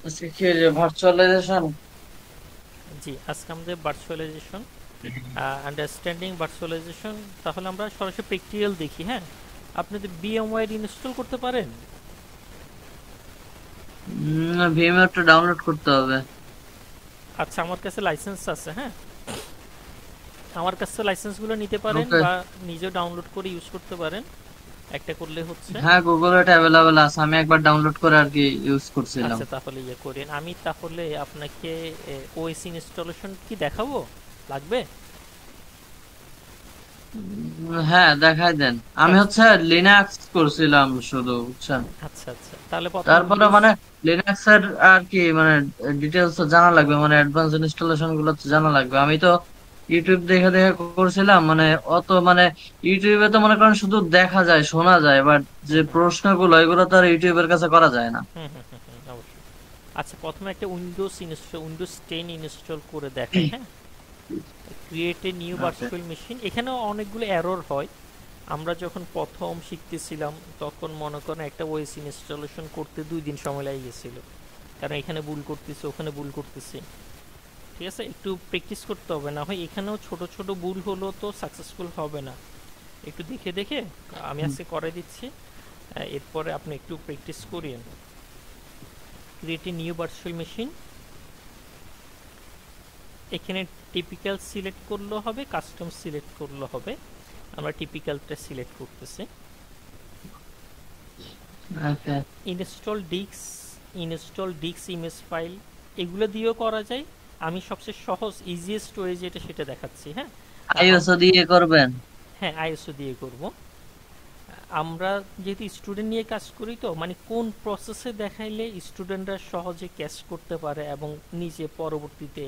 আজকে কি যে ভার্চুয়ালাইজেশন। জি, আজকে আমাদের ভার্চুয়ালাইজেশন, আন্ডারস্ট্যান্ডিং ভার্চুয়ালাইজেশন। তাহলে আমরা সরাসরি প্র্যাকটিক্যাল দেখি। হ্যাঁ, আপনি তো VMware ইনস্টল করতে পারেন? ভিএমএয়ারটা ডাউনলোড করতে হবে। আচ্ছা, আমার কাছে লাইসেন্স আছে। হ্যাঁ, আমার কাছে লাইসেন্সগুলো নিতে পারেন ওকে। বা নিজে ডাউনলোড করে ইউজ করতে পারেন। একটা করলে হচ্ছে। হ্যাঁ, গুগলে এটা অ্যাভেলেবেল আছে, আমি একবার ডাউনলোড করে আর কি ইউজ করছিলাম। আচ্ছা, তাহলে ইয়ে করেন। আমি তাহলে আপনাকে ওএস ইনস্টলেশন কি দেখাবো? লাগবে? হ্যাঁ, দেখাই দেন। আমি আচ্ছা হচ্ছে লিনাক্স করছিলাম শুধু, বুঝছেন। আচ্ছা আচ্ছা, তাহলে প্রথমে তারপরে উইন্ডোজ। মানে লিনাক্স এর আর কি মানে ডিটেলস জানা লাগবে, মানে অ্যাডভান্স ইনস্টলেশন গুলো তো জানা লাগবে। আমি তো ইউটিউব দেখে দেখে করছিলাম, মানে অত মানে ইউটিউবে তো মনে করেন শুধু দেখা যায় শোনা যায়, বাট যে হুম হুম প্রশ্নগুলো এগুলো তো আর ইউটিউবের কাছে করা যায় না। অবশ্যই। আচ্ছা, প্রথমে একটা উইন্ডোজ 10 ইনস্টল করে দেখাই। হ্যাঁ, create a new okay. Virtual machine. এখানেও অনেকগুলো এরর হয়। আমরা যখন প্রথম শিখতেছিলাম তখন মনে করেন একটা ওএস ইনস্টলেশন করতে 2 দিন সময় লেগে গেছিল, কারণ এখানে ভুল করতেছি, ওখানে ভুল করতেছি। ঠিক আছে, একটু প্র্যাকটিস করতে হবে, না হয় এখানেও ছোট ছোট ভুল হলো তো সাকসেসফুল হবে না। একটু দেখে দেখে আমি আজকে করে দিচ্ছি। এরপরে আপনি একটু প্র্যাকটিস করিয়েন। Create a new virtual machine. এখানে টিপিক্যাল সিলেক্ট করলেও হবে, কাস্টম সিলেক্ট করলেও হবে। আমরা টিপিক্যালটা সিলেক্ট করতেছি। ওকে। ইনস্টল ডিক্স ইমেজ ফাইল, এগুলো দিয়েও করা যায়। আমি সবচেয়ে সহজ ইজিয়েস্ট ওয়ে যেটা সেটা দেখাচ্ছি। হ্যাঁ, আইএসও দিয়ে করবেন? হ্যাঁ, আইএসও দিয়ে করব। আমরা যেহেতু স্টুডেন্ট নিয়ে কাজ করি, তো মানে কোন প্রসেসে দেখাইলে স্টুডেন্টরা সহজে ক্যাচ করতে পারে এবং নিজে পরবর্তীতে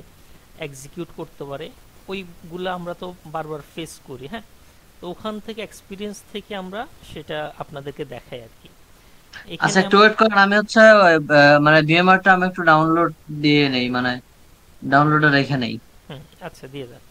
এক্সিকিউট করতে পারে, ওইগুলো আমরা তো বারবার ফেস করি। হ্যাঁ, তো ওখান থেকে এক্সপিরিয়েন্স থেকে আমরা সেটা আপনাদেরকে দেখাই আর কি। আচ্ছা, এখানে একটু ওয়েট করেন, আমি হচ্ছে ওই, মানে ভিএমআরটা আমি একটু ডাউনলোড দিয়ে নেই, মানে ডাউনলোডে রেখে নেই। হুম, আচ্ছা, দিয়ে দেন।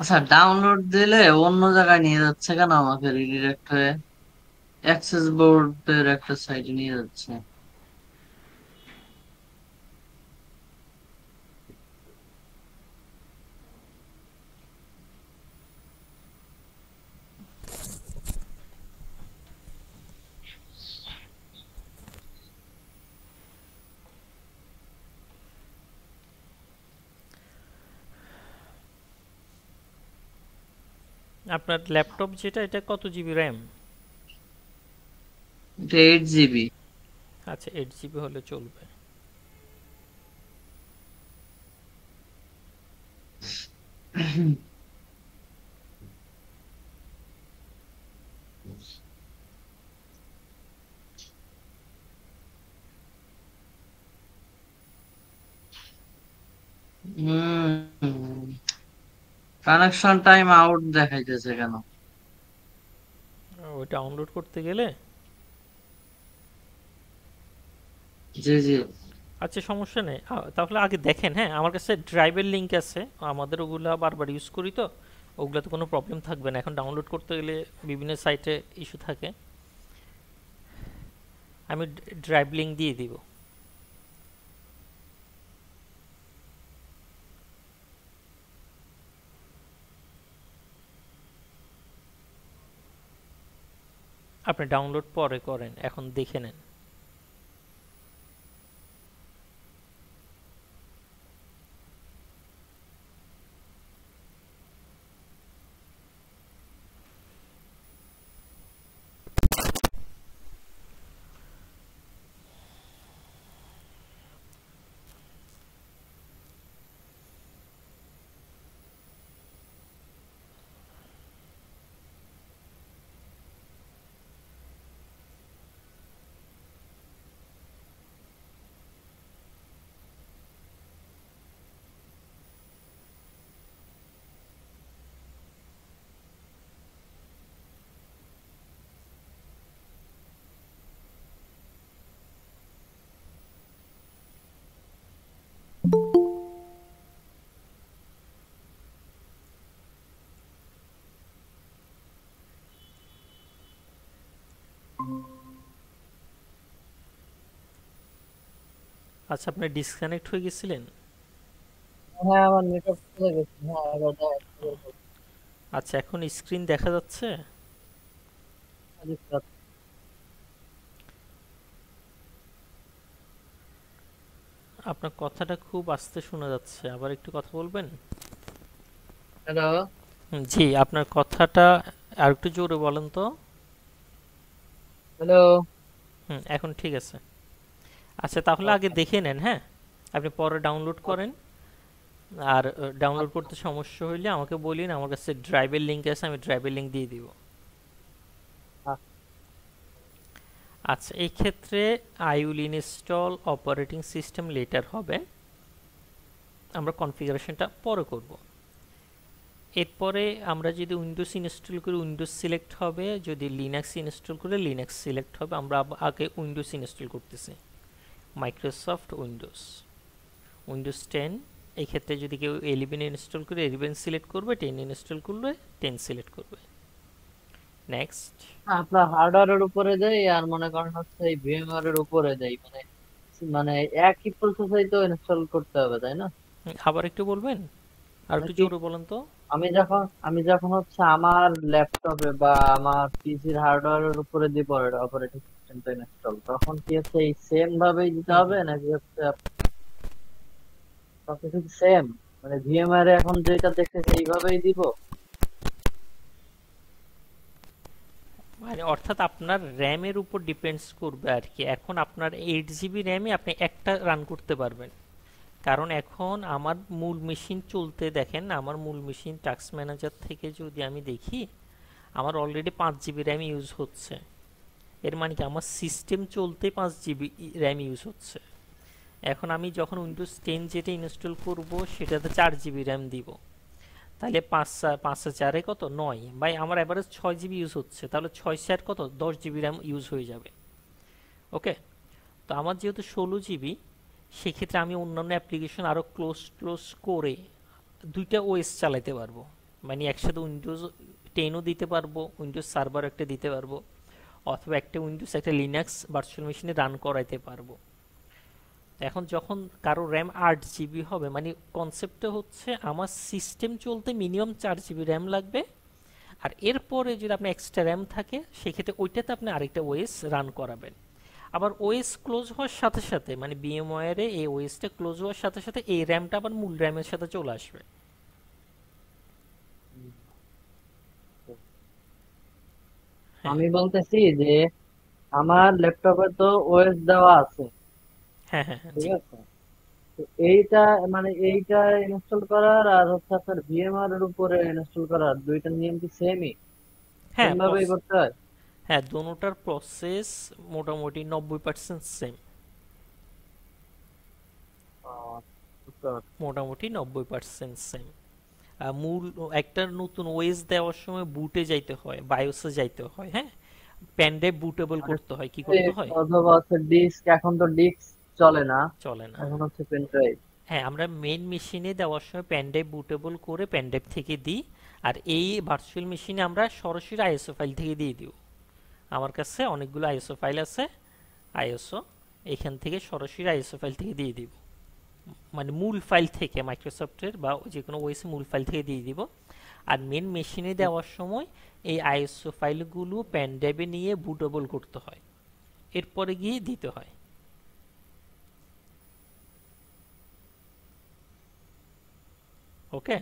আচ্ছা, ডাউনলোড দিলে অন্য জায়গায় নিয়ে যাচ্ছে কেন আমাকে, রিডিরেক্ট হয়ে অ্যাক্সেস বোর্ডের একটা সাইটে নিয়ে যাচ্ছে। আপনার ল্যাপটপ যেটা, এটা কত জিবি র্যাম? এটা 8 জিবি। আচ্ছা, 8 জিবি হলে চলবে। কানেকশন টাইম আউট দেখাইতেছে কেন? ওই ডাউনলোড করতে গেলে। জি জি। আচ্ছা, সমস্যা নেই। তাহলে আগে দেখেন। হ্যাঁ, আমার কাছে ড্রাইভের লিঙ্ক আছে, আমাদের ওগুলা বারবার ইউজ করি তো, ওগুলাতে কোনো প্রবলেম থাকবে না। এখন ডাউনলোড করতে গেলে বিভিন্ন সাইটে ইস্যু থাকে। আমি ড্রাইভ লিঙ্ক দিয়ে দিব। আপনি ডাউনলোড পরে করেন, এখন দেখে নেন। আচ্ছা, আপনি ডিসকানেক্ট হয়ে গেছিলেন? হ্যাঁ, আমার নেটওয়ার্ক চলে গেছে। হ্যাঁ, এবার এবার বল। আচ্ছা, এখন স্ক্রিন দেখা যাচ্ছে? আপনার কথাটা খুব আস্তে শোনা যাচ্ছে, আবার একটু কথা বলবেন? হ্যালো। জি, আপনার কথাটা আর একটু জোরে বলেন তো। হ্যালো। এখন ঠিক আছে। আচ্ছা, তাহলে আগে ওকে। দেখে নেন, হ্যাঁ? আপনি পরে ডাউনলোড করেন। আর ডাউনলোড আচ্ছা। করতে সমস্যা হইলে আমাকে বলিন, আমার কাছে ড্রাইভের লিঙ্ক আছে, আমি ড্রাইভের লিঙ্ক দিয়ে দিব। আচ্ছা, এই ক্ষেত্রে I will install operating system letter হবে, আমরা কনফিগারেশনটা পরে করব। এরপরে আমরা যদি উইন্ডোজ ইনস্টল করি উইন্ডোজ সিলেক্ট হবে, যদি লিনাক্স ইনস্টল করে লিনাক্স সিলেক্ট হবে। আমরা আগে উইন্ডোজ ইনস্টল করতেছি, মাইক্রোসফট উইন্ডোজ, উইন্ডোজ 10। এই ক্ষেত্রে যদি কেউ 11 ইনস্টল করে 11 সিলেক্ট করবে, 10 ইনস্টল করলে 10 সিলেক্ট করবে। নেক্সট। আপনার হার্ডওয়্যারের উপরে দেয় আর মনে করেন হচ্ছে এই ভিএমওয়ার এর উপরে দেয়, মানে মানে একই প্রসেসই তো ইনস্টল করতে হবে, তাই না? আবার একটু বলবেন, আর মানে একটু কি, জোরে বলেন তো। আমি যখন হচ্ছে আমার ল্যাপটপে বা আমার পিসির হার্ডওয়্যারের উপরে দিব অপারেটিং সিস্টেমটা ইনস্টল, তখন কি হচ্ছে এই সেম ভাবেই দিতে হুম হবে হুম নাকি হচ্ছে সবকিছু সেম, মানে ভিএমওয়ার এ এখন যেটা দেখতেছে এইভাবেই দিব? মানে অর্থাৎ আপনার র্যামের উপর ডিপেন্ডস করবে আর কি। এখন আপনার 8 জিবি র্যামে আপনি একটা রান করতে পারবেন, কারণ এখন আমার মূল মেশিন চলতে দেখেন, আমার মূল মেশিন টাস্ক ম্যানেজার থেকে যদি আমি দেখি, আমার অলরেডি 5 জিবি র্যাম ইউজ হচ্ছে। এর মানে কি আমার সিস্টেম চলতে 5 জিবি র্যাম ইউজ হচ্ছে। এখন আমি যখন উইন্ডোজ 10 যেটা ইনস্টল করব সেটাতে 4 জিবি র্যাম দিব, তাহলে 5 আর 4 কত, 9। ভাই আমার অ্যাভারেজ 6 জিবি ইউজ হচ্ছে, তাহলে 6 আর কত, 10 জিবি র্যাম ইউজ হয়ে যাবে। ওকে। তো আমার যেহেতু 16 জিবি, সেক্ষেত্রে আমি অন্যান্য অ্যাপ্লিকেশন আরও ক্লোজ ক্লোজ করে দুইটা ওএস চালাতে পারবো। মানে একসাথে উইন্ডোজ 10ও দিতে পারবো, উইন্ডোজ সার্ভার একটা দিতে পারবো, অথবা একটা উইন্ডোজ একটা লিনাক্স ভার্চুয়াল মেশিনে রান করাইতে পারবো। এখন যখন কারো র্যাম 8 জিবি হবে, মানে কনসেপ্টটা হচ্ছে আমার সিস্টেম চলতে মিনিমাম 4 জিবি র্যাম লাগবে। আর এরপরে যদি আপনার এক্সট্রা র্যাম থাকে, সেক্ষেত্রে ওইটাতে আপনি আরেকটা ওএস রান করাবেন। আবার ওএস ক্লোজ হওয়ার সাথে সাথে, মানে বিএমওয়্যারে এই ওএসটা ক্লোজ হওয়ার সাথে সাথে এই র্যামটা আবার মূল র্যামের সাথে চলে আসবে। হ্যাঁ আমি বলতেছি যে আমার ল্যাপটপে তো ওএস দেওয়া আছে, হ্যাঁ হ্যাঁ হ্যাঁ, ঠিক জি। আছে? তো এইটা, মানে এইটা ইনস্টল করার আর হচ্ছে আপনার ভিএমআর এর উপরে ইনস্টল করার দুইটা নিয়ম কি সেমই, সেম হ্যাঁ ভাবেই করতে হয়? হ্যাঁ, দোনোটার প্রসেস মোটামুটি 90% সেম। আহ, বুঝতে পারছি। মোটামুটি 90% সেম। মূল একটা নতুন ওএস দেওয়ার সময় বুটে যাইতে হয়, বায়োসে যাইতে হয়, হ্যাঁ। পেন ড্রাইভ বুটেবল মানে করতে হয়, কি করতে হয়? অথবা হচ্ছে ডিস্ক, এখন তো ডিস্ক চলে না, চলে না। এখন হচ্ছে পেন ড্রাইভ। হ্যাঁ, আমরা মেইন মেশিনে দেওয়ার সময় পেন ড্রাইভ বুটেবল করে পেন ড্রাইভ থেকে দিই। আর এই ভার্চুয়াল মেশিনে আমরা সরাসরি আইএসও ফাইল থেকে দিয়ে দিব। আমার কাছে অনেকগুলো আইএসও ফাইল আছে, আইএসও, এখান থেকে সরাসরি আইএসও ফাইল থেকে দিয়ে দিব। মানে মূল ফাইল থেকে, মাইক্রোসফটের বা যে কোনো ওএস মূল ফাইল থেকে দিয়ে দিব। আর মেন মেশিনে দেওয়ার সময় এই আইএসও ফাইলগুলো পেন ড্রাইভে নিয়ে বুটেবল করতে হয়, এরপরে গিয়ে দিতে হয়। ওকে,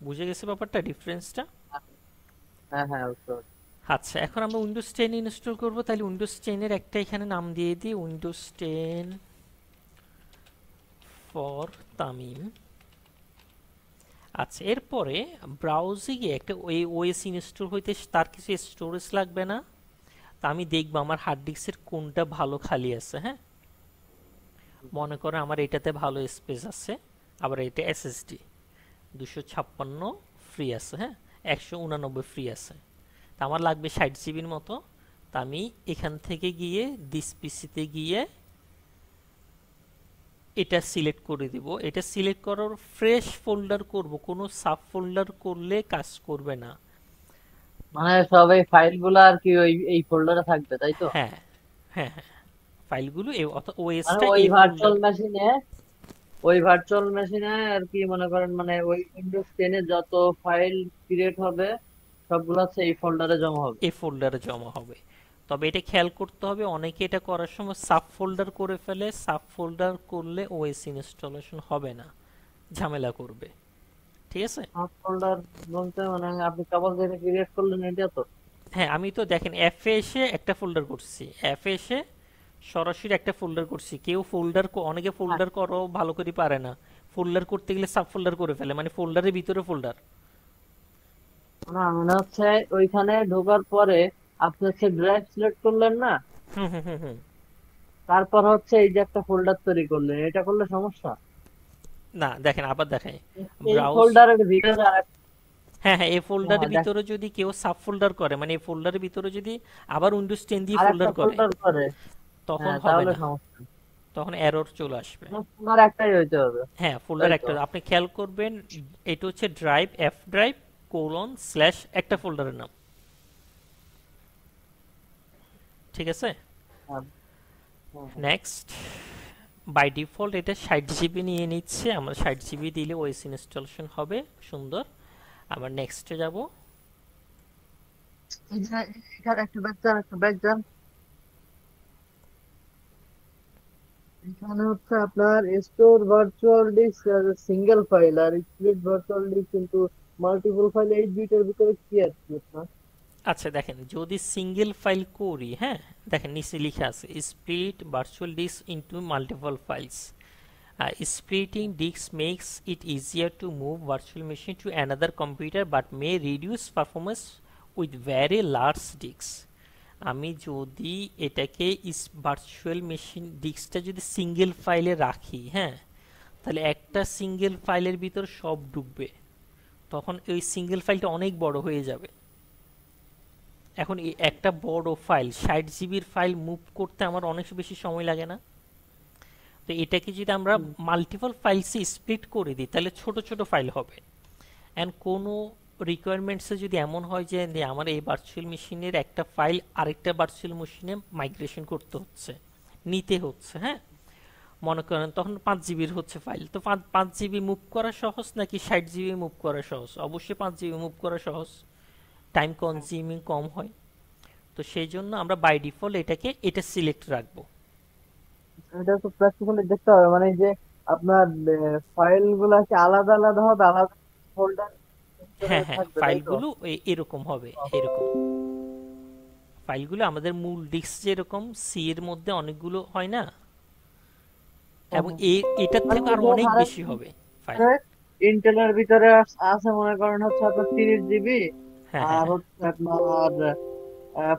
বুঝে গেছে ব্যাপারটা, ডিফারেন্সটা? হ্যাঁ হ্যাঁ, বুঝতে পারছি। আচ্ছা, এখন আমরা উইন্ডোজ 10 ইনস্টল করব, তাহলে উইন্ডোজ 10 এর একটা এখানে নাম দিয়ে দিই, উইন্ডোজ 10 ফর তামিম। আচ্ছা, এরপরে ব্রাউজে গিয়ে একটা ওই ওএস ইনস্টল হইতে তার কিছু স্টোরেজ লাগবে না? তা আমি দেখবো আমার হার্ড ডিস্কের কোনটা ভালো খালি আছে, হ্যাঁ। মনে করো আমার এটাতে ভালো স্পেস আছে, আবার এটা এসএসডি 256 ফ্রি আছে, হ্যাঁ, 189 ফ্রি আছে। তা আমার লাগবে 60 জিবির মতো। তা আমি এখান থেকে গিয়ে দিস পিসিতে গিয়ে এটা সিলেক্ট করে দিব। এটা সিলেক্ট করার ফ্রেশ ফোল্ডার করব, কোনো সাব ফোল্ডার করলে কাজ করবে না। মানে সব এই ফাইল গুলা আর কি ওই এই ফোল্ডারে থাকবে, তাই তো? হ্যাঁ হ্যাঁ হ্যাঁ, ফাইলগুলো এই মানে ওএসটা ওই এই ফোল্ডার। ভার্চুয়াল মেশিনে আর কি মনে করেন, মানে ওই উইন্ডোজ 10-এ যত ফাইল ক্রিয়েট হবে সবগুলো হচ্ছে এই ফোল্ডারে জমা হবে। এই ফোল্ডারে জমা হবে। তবে এটা খেয়াল করতে হবে, অনেকে এটা করার সময় সাব ফোল্ডার করে ফেলে। সাব ফোল্ডার করলে ওএস ইনস্টলেশন হবে না, ঝামেলা করবে। ঠিক আছে। সাব ফোল্ডার বলতে মানে আপনি কেবল যেটা ক্রিয়েট করলেন এটা তো? হ্যাঁ, আমি তো দেখেন অ্যাফে এসে একটা ফোল্ডার করছি, অ্যাফে এসে সরাসরি একটা ফোল্ডার করছি। কেউ ফোল্ডার, অনেকে হ্যাঁ, ফোল্ডার করো ভালো করে পারে না, ফোল্ডার করতে গেলে সাব ফোল্ডার করে ফেলে, মানে ফোল্ডারের ভিতরে ফোল্ডার। না মানে হচ্ছে ওইখানে ঢোকার পরে আপনি হচ্ছে ড্রাইভ সিলেক্ট করলেন না, হুম হুম হুম হুম। তারপর হচ্ছে এই যে একটা ফোল্ডার তৈরি করলেন, এটা করলে সমস্যা? না দেখেন, আবার দেখাই। এই ব্রাউজ, ফোল্ডারের ভিতরে হ্যাঁ হ্যাঁ, এই ফোল্ডারের হ্যাঁ দেখ, ভিতরে যদি কেউ সাব ফোল্ডার করে, মানে এই ফোল্ডারের ভিতরে যদি আবার উইন্ডোজ 10 দিয়ে আর একটা ফোল্ডার করে, ফোল্ডার করে, তখন হ্যাঁ হবে তাহলে না, সমস্যা। তখন এরর চলে আসবে। ফোল্ডার একটাই হইতে হবে, হ্যাঁ, ফোল্ডার তাই তো? একটা, আপনি খেয়াল করবেন এটা হচ্ছে drive, F drive colon slash একটা ফোল্ডারের নাম। ঠিক আছে। হ্যাঁ, হ্যাঁ, হ্যাঁ। নেক্সট, বাই ডিফল্ট এটা 60 জিবি নিয়ে নিচ্ছে, আমরা 60 জিবি দিলে ওএস ইনস্টলেশন হবে সুন্দর। আবার নেক্সটে যাব। এই যে এখানে একটা ব্যাক যান, একটা ব্যাক যান। এখানে হচ্ছে আপনার store virtual disk single file, আর স্প্লিট ভার্চুয়াল ডিস্ক কিন্তু মাল্টিপল ফাইল, এই দুইটার ভিতরে কি আর কি আপনার? আচ্ছা দেখেন, যদি সিঙ্গেল ফাইল করি, হ্যাঁ, দেখেন নিচে লিখা আছে split virtual disk into multiple files. Splitting disks makes it easier to move virtual machine to another computer but may reduce performance with very large disks. আমি যদি এটাকে ভার্চুয়াল মেশিন ডিস্কটা যদি সিঙ্গেল ফাইলে রাখি, হ্যাঁ, তাহলে একটা সিঙ্গেল ফাইলের ভিতর সব ঢুকবে, তখন ওই সিঙ্গেল ফাইলটা অনেক বড় হয়ে যাবে। এখন এই একটা বড় ফাইল, 60 জিবির ফাইল মুভ করতে আমার অনেক বেশি সময় লাগে না? তো এটাকে যদি আমরা হুম, মাল্টিপল ফাইলসে স্প্লিট করে দিই তাহলে ছোট ছোট ফাইল হবে। অ্যান্ড কোনো রিকোয়ারমেন্টসে যদি এমন হয় যে আমার এই ভার্চুয়াল মেশিনের একটা ফাইল আরেকটা ভার্চুয়াল মেশিনে মাইগ্রেশন করতে হচ্ছে, নিতে হচ্ছে, হ্যাঁ, মনে করেন তখন 5 জিবির হচ্ছে ফাইল, তো 5 জিবি মুভ করা সহজ নাকি 60 জিবি মুভ করা সহজ? অবশ্যই 5 জিবি মুভ করা সহজ, টাইম কনজিউমিং কম হয়। তো সেই জন্য আমরা বাই ডিফল্ট এটা সিলেক্ট রাখবো। এটা তো প্র্যাকটিক্যালি দেখতে হবে, মানে এই যে আপনার ফাইল গুলা কি আলাদা আলাদা হবে, আলাদা ফোল্ডার হ্যাঁ হ্যাঁ, থাকবে, তাই তো? ফাইলগুলো এরকম হবে, এরকম। ফাইলগুলো আমাদের মূল ডিস্ক যেরকম সি এর মধ্যে অনেকগুলো হয় না, হ্যাঁ, এবং হ্যাঁ। এটার মানে থেকে এই আরো যে অনেক ধরেন বেশি হবে ফাইল। ইন্টেলের ভিতরে আছে মনে করেন হচ্ছে আপনার 30 জিবি, হ্যাঁ হ্যাঁ আর হ্যাঁ হচ্ছে আপনার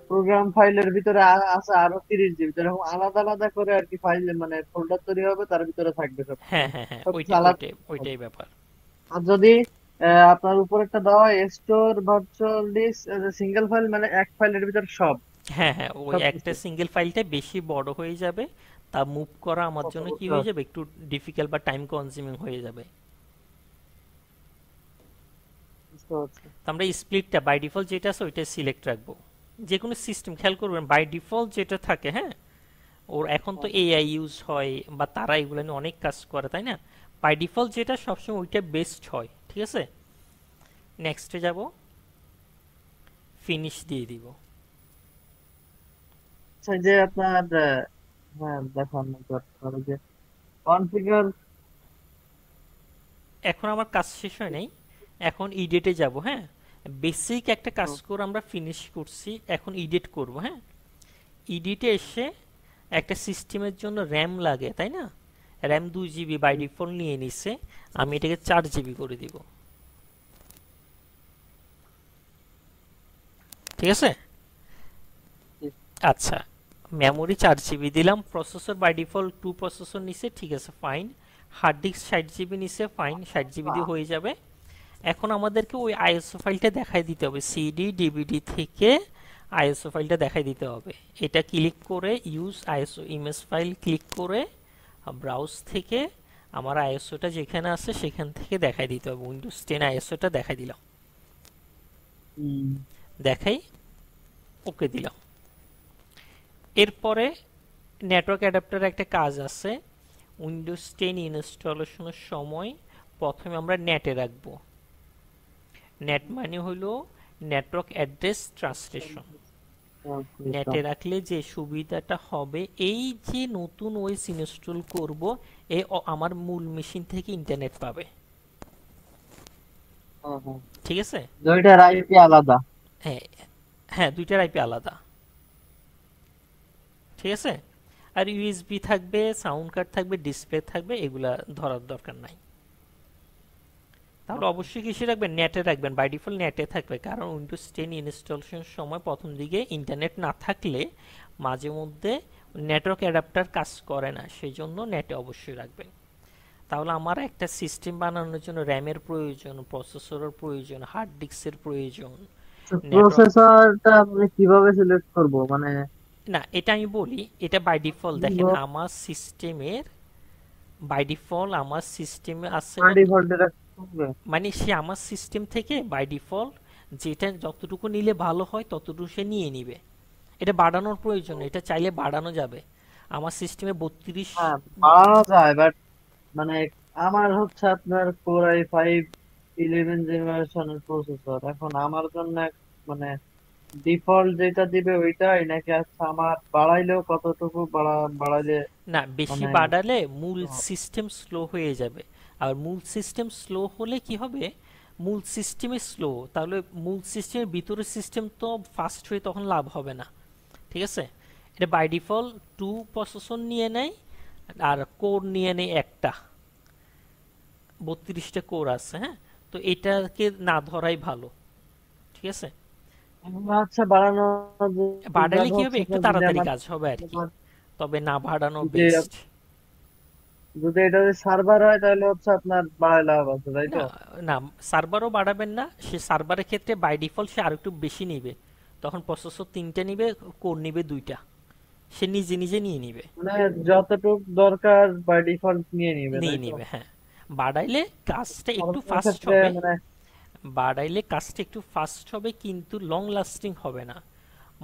প্রোগ্রাম ফাইলের ভিতরে আছে আরো 30 জিবি, এরকম আলাদা আলাদা করে আর কি ফাইল মানে ফোল্ডার তৈরি হবে, তার ভিতরে থাকবে হ্যাঁ হ্যাঁ হ্যাঁ, সবকিছু ওইটাই আলাদা ওইটাই হবে। ওইটাই ব্যাপার। আর যদি আপনার উপরেরটা দেওয়া হয় store virtual disk single file, মানে এক ফাইলের ভিতরে সব হ্যাঁ হ্যাঁ, ওই একটা সবকিছু। সিঙ্গেল ফাইলটা বেশি বড় হয়ে যাবে, তা মুভ করা আমার কত জন্য কি করতে হয়ে হবে? যাবে, একটু ডিফিকাল্ট বা টাইম কনজিউমিং হয়ে যাবে। বুঝতে পারছি। তো আমরা স্প্লিটটা বাই ডিফল্ট যেটা আছে ওইটা সিলেক্ট রাখবো। যে কোনো সিস্টেম খেয়াল করবেন বাই ডিফল্ট যেটা থাকে, হ্যাঁ, ওর এখন তো হ্যাঁ, এআই ইউজ হয় বা তারা এগুলো নিয়ে অনেক কাজ করে, তাই না? বাই ডিফল্ট যেটা সবসময় ওইটা বেস্ট হয়। ঠিক আছে। নেক্সটে যাব, ফিনিশ দিয়ে দিব। আচ্ছা এই যে আপনার হ্যাঁ দেখান যে কনফিগার। এখন আমার কাজ শেষ হয় নাই, এখন ইডিটে যাব, হ্যাঁ। বেসিক একটা কাজ করে আমরা ফিনিশ করছি, এখন ইডিট করব, হ্যাঁ। ইডিটে এসে একটা সিস্টেমের জন্য র্যাম লাগে, তাই না? র্যাম 2 জিবি বাই ডিফল্ট নিয়ে নিছে, আমি এটাকে 4 জিবি করে দিব। ঠিক আছে। আচ্ছা, মেমোরি 4 জিবি দিলাম, প্রসেসর বাই ডিফল্ট 2 প্রসেসর নিছে, ঠিক আছে, ফাইন। হার্ড ডিস্ক 60 জিবি নিছে, ফাইন, 60 জিবি দিয়ে হয়ে যাবে। এখন আমাদেরকে ওই আইএসও ফাইলটা দেখাই দিতে হবে, সিডি ডিভিডি থেকে আইএসও ফাইলটা দেখাই দিতে হবে। এটা ক্লিক করে use ISO image file click করে ব্রাউজ থেকে আমার আইএসওটা যেখানে আছে সেখান থেকে দেখাই দিতে হবে। উইন্ডোজ 10 আইএসওটা দেখাই দিলাম, দেখাই, ওকে দিলাম। এরপরে নেটওয়ার্ক অ্যাডাপ্টারে একটা কাজ আছে। উইন্ডোজ 10 ইনস্টলেশনের সময় প্রথমে আমরা নেটে রাখবো। নেট মানে হলো নেটওয়ার্ক অ্যাড্রেস ট্রান্সলেশন। নেটে রাখলে যে সুবিধাটা হবে, এই যে নতুন ওএস ইনস্টল করব, আমার মূল মেশিন থেকে ইন্টারনেট পাবে। ঠিক আছে। দুইটার আইপি আলাদা। হ্যাঁ, হ্যাঁ, দুইটার আইপি আলাদা। ঠিক আছে। আর ইউএসবি থাকবে, সাউন্ড কার্ড থাকবে, ডিসপ্লে থাকবে, এগুলা ধরার দরকার নাই। তাহলে অবশ্যই কিসে রাখবেন? নেটে রাখবেন। বাই ডিফল্ট নেটে থাকবে, কারণ উইন্ডোজ 10 ইনস্টলেশনের সময় প্রথম দিকে ইন্টারনেট না থাকলে মাঝে মধ্যে নেটওয়ার্ক অ্যাডাপ্টার কাজ করে না, সেই জন্য নেটে অবশ্যই রাখবেন। তাহলে আমার একটা সিস্টেম বানানোর জন্য র্যামের প্রয়োজন, প্রসেসরের প্রয়োজন, হার্ড ডিস্কের প্রয়োজন, নেটওয়ার্ক। প্রসেসরটা মানে কিভাবে সিলেক্ট করব মানে? না, এটা আমি বলি, এটা বাই ডিফল্ট দেখেন আমার সিস্টেমের, বাই ডিফল্ট আমার সিস্টেমে আছে বাই হলো, ডিফল্ট রাখতে হবে? মানে সে আমার সিস্টেম থেকে বাই ডিফল্ট যেটা যতটুকু নিলে ভালো হয় ততটুকু সে নিয়ে নিবে। এটা বাড়ানোর প্রয়োজন, এটা চাইলে বাড়ানো যাবে। আমার সিস্টেমে 32। হ্যাঁ, বাড়ানো যায়, বাট মানে আমার হচ্ছে আপনার কোর i5 11 জেনারেশনের প্রসেসর। এখন আমার জন্য মানে ডিফল্ট যেটা দিবে ওইটাই নাকি? আচ্ছা, আমার বাড়াইলেও কতটুকু বাড়াইলে না, বেশি মানে বাড়ালে মূল সিস্টেম স্লো হয়ে যাবে। আর মূল সিস্টেম স্লো হলে কি হবে? মূল সিস্টেমে স্লো, তাহলে মূল সিস্টেমের ভিতরে সিস্টেম তো ফাস্ট হয়ে তখন লাভ হবে না। ঠিক আছে। এটা বাই ডিফল্ট 2 প্রসেসর নিয়ে নেয়, আর কোর নিয়ে নেয় একটা, 32টা কোর আছে। হ্যাঁ, তো এটাকে না ধরাই ভালো। ঠিক আছে। আচ্ছা, বাড়ানো বাড়ালে যাবে কি হবে? হচ্ছে একটু আপনার যদি তাড়াতাড়ি আমার কাজ হবে আর কি, তবে না বাড়ানো যদি বেস্ট। যদি এটা যদি সার্ভার হয় তাহলে হচ্ছে আপনার বাড়াই লাভ আছে, তাই তো? না, না, সার্ভারও বাড়াবেন না। সে সার্ভারের ক্ষেত্রে বাই ডিফল্ট সে আরেকটু বেশি নিবে, তখন প্রসেসর 3টা নিবে, কোর নিবে 2টা, সে নিজে নিজে নিয়ে নিবে। মানে যতটুক দরকার বাই ডিফল্ট নিয়ে নিবে, নিয়ে তাই তো? নিবে, হ্যাঁ। বাড়াইলে কাজটা একটু সার্ভারের ফাস্ট ক্ষেত্রে হবে। মানে বাড়াইলে কাজটা একটু ফাস্ট হবে, কিন্তু লং লাস্টিং হবে না।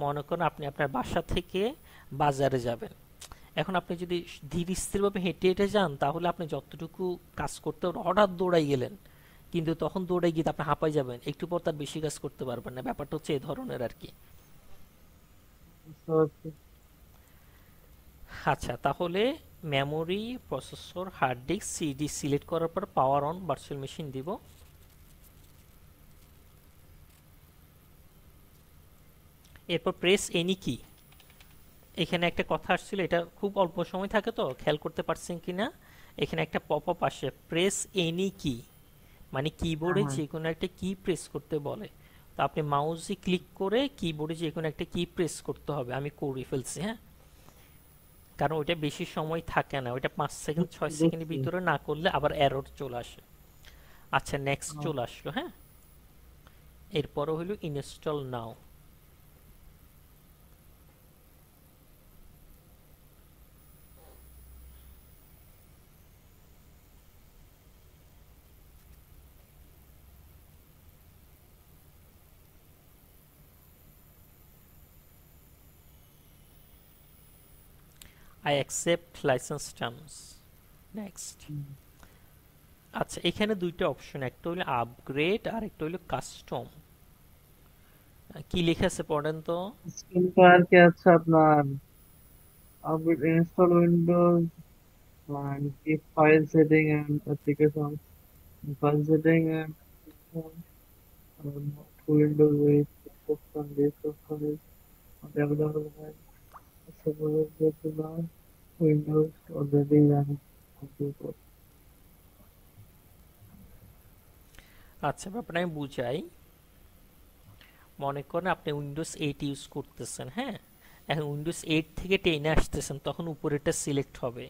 মনে করেন আপনি আপনার বাসা থেকে বাজারে যাবেন, এখন আপনি যদি ধীর স্থিরভাবে হেঁটে হেঁটে যান, তাহলে আপনি যতটুকু কাজ করতে হঠাৎ দৌড়াই গেলেন, কিন্তু তখন দৌড়ে গিয়ে আপনি হাঁপাই যাবেন, একটু পর তার বেশি কাজ করতে পারবেন না। ব্যাপারটা হচ্ছে এই ধরনের আর কি। হচ্ছে আচ্ছা, তাহলে memory, processor, hard disk, CD select করার পর পাওয়ার অন ভার্চুয়াল মেশিন দিব। এরপর প্রেস এনি কি। এখানে একটা কথা আসছিল, এটা খুব অল্প সময় থাকে তো খেয়াল করতে পারছেন কিনা। এখানে একটা পপ আপ আসে, প্রেস এনি কি, মানে হ্যাঁ, কিবোর্ডে হ্যাঁ, যে কোনো একটা কি প্রেস করতে বলে। তো আপনি মাউসে ক্লিক করে কিবোর্ডে যে কোনো একটা কি প্রেস করতে হবে। আমি করে ফেলছি, হ্যাঁ, কারণ ওইটা বেশি সময় থাকে না, ওইটা 5 সেকেন্ড 6 সেকেন্ডের বুঝছি। ভিতরে না করলে আবার এরর চলে আসে। আচ্ছা, নেক্সট চলে আসলো। হ্যাঁ, এরপরও হলো install now. I accept licence terms, next. আচ্ছা, এখানে দুইটা অপশন, একটা হলো আপগ্রেড আর একটা হলো কাস্টম। কি লেখা আছে পড়েন তো। স্ক্রিনটা আর কি আছে আপনার? Install Windows keep file setting and application file setting and Windows with option this option is not available by suppose that now Windows already running computer. আচ্ছা, ব্যাপারটা আমি বুঝাই। মনে করেন আপনি উইন্ডোজ 8 ইউজ করতেছেন, হ্যাঁ, এখন উইন্ডোজ 8 থেকে 10 আসতেছেন, তখন উপরেরটা সিলেক্ট হবে।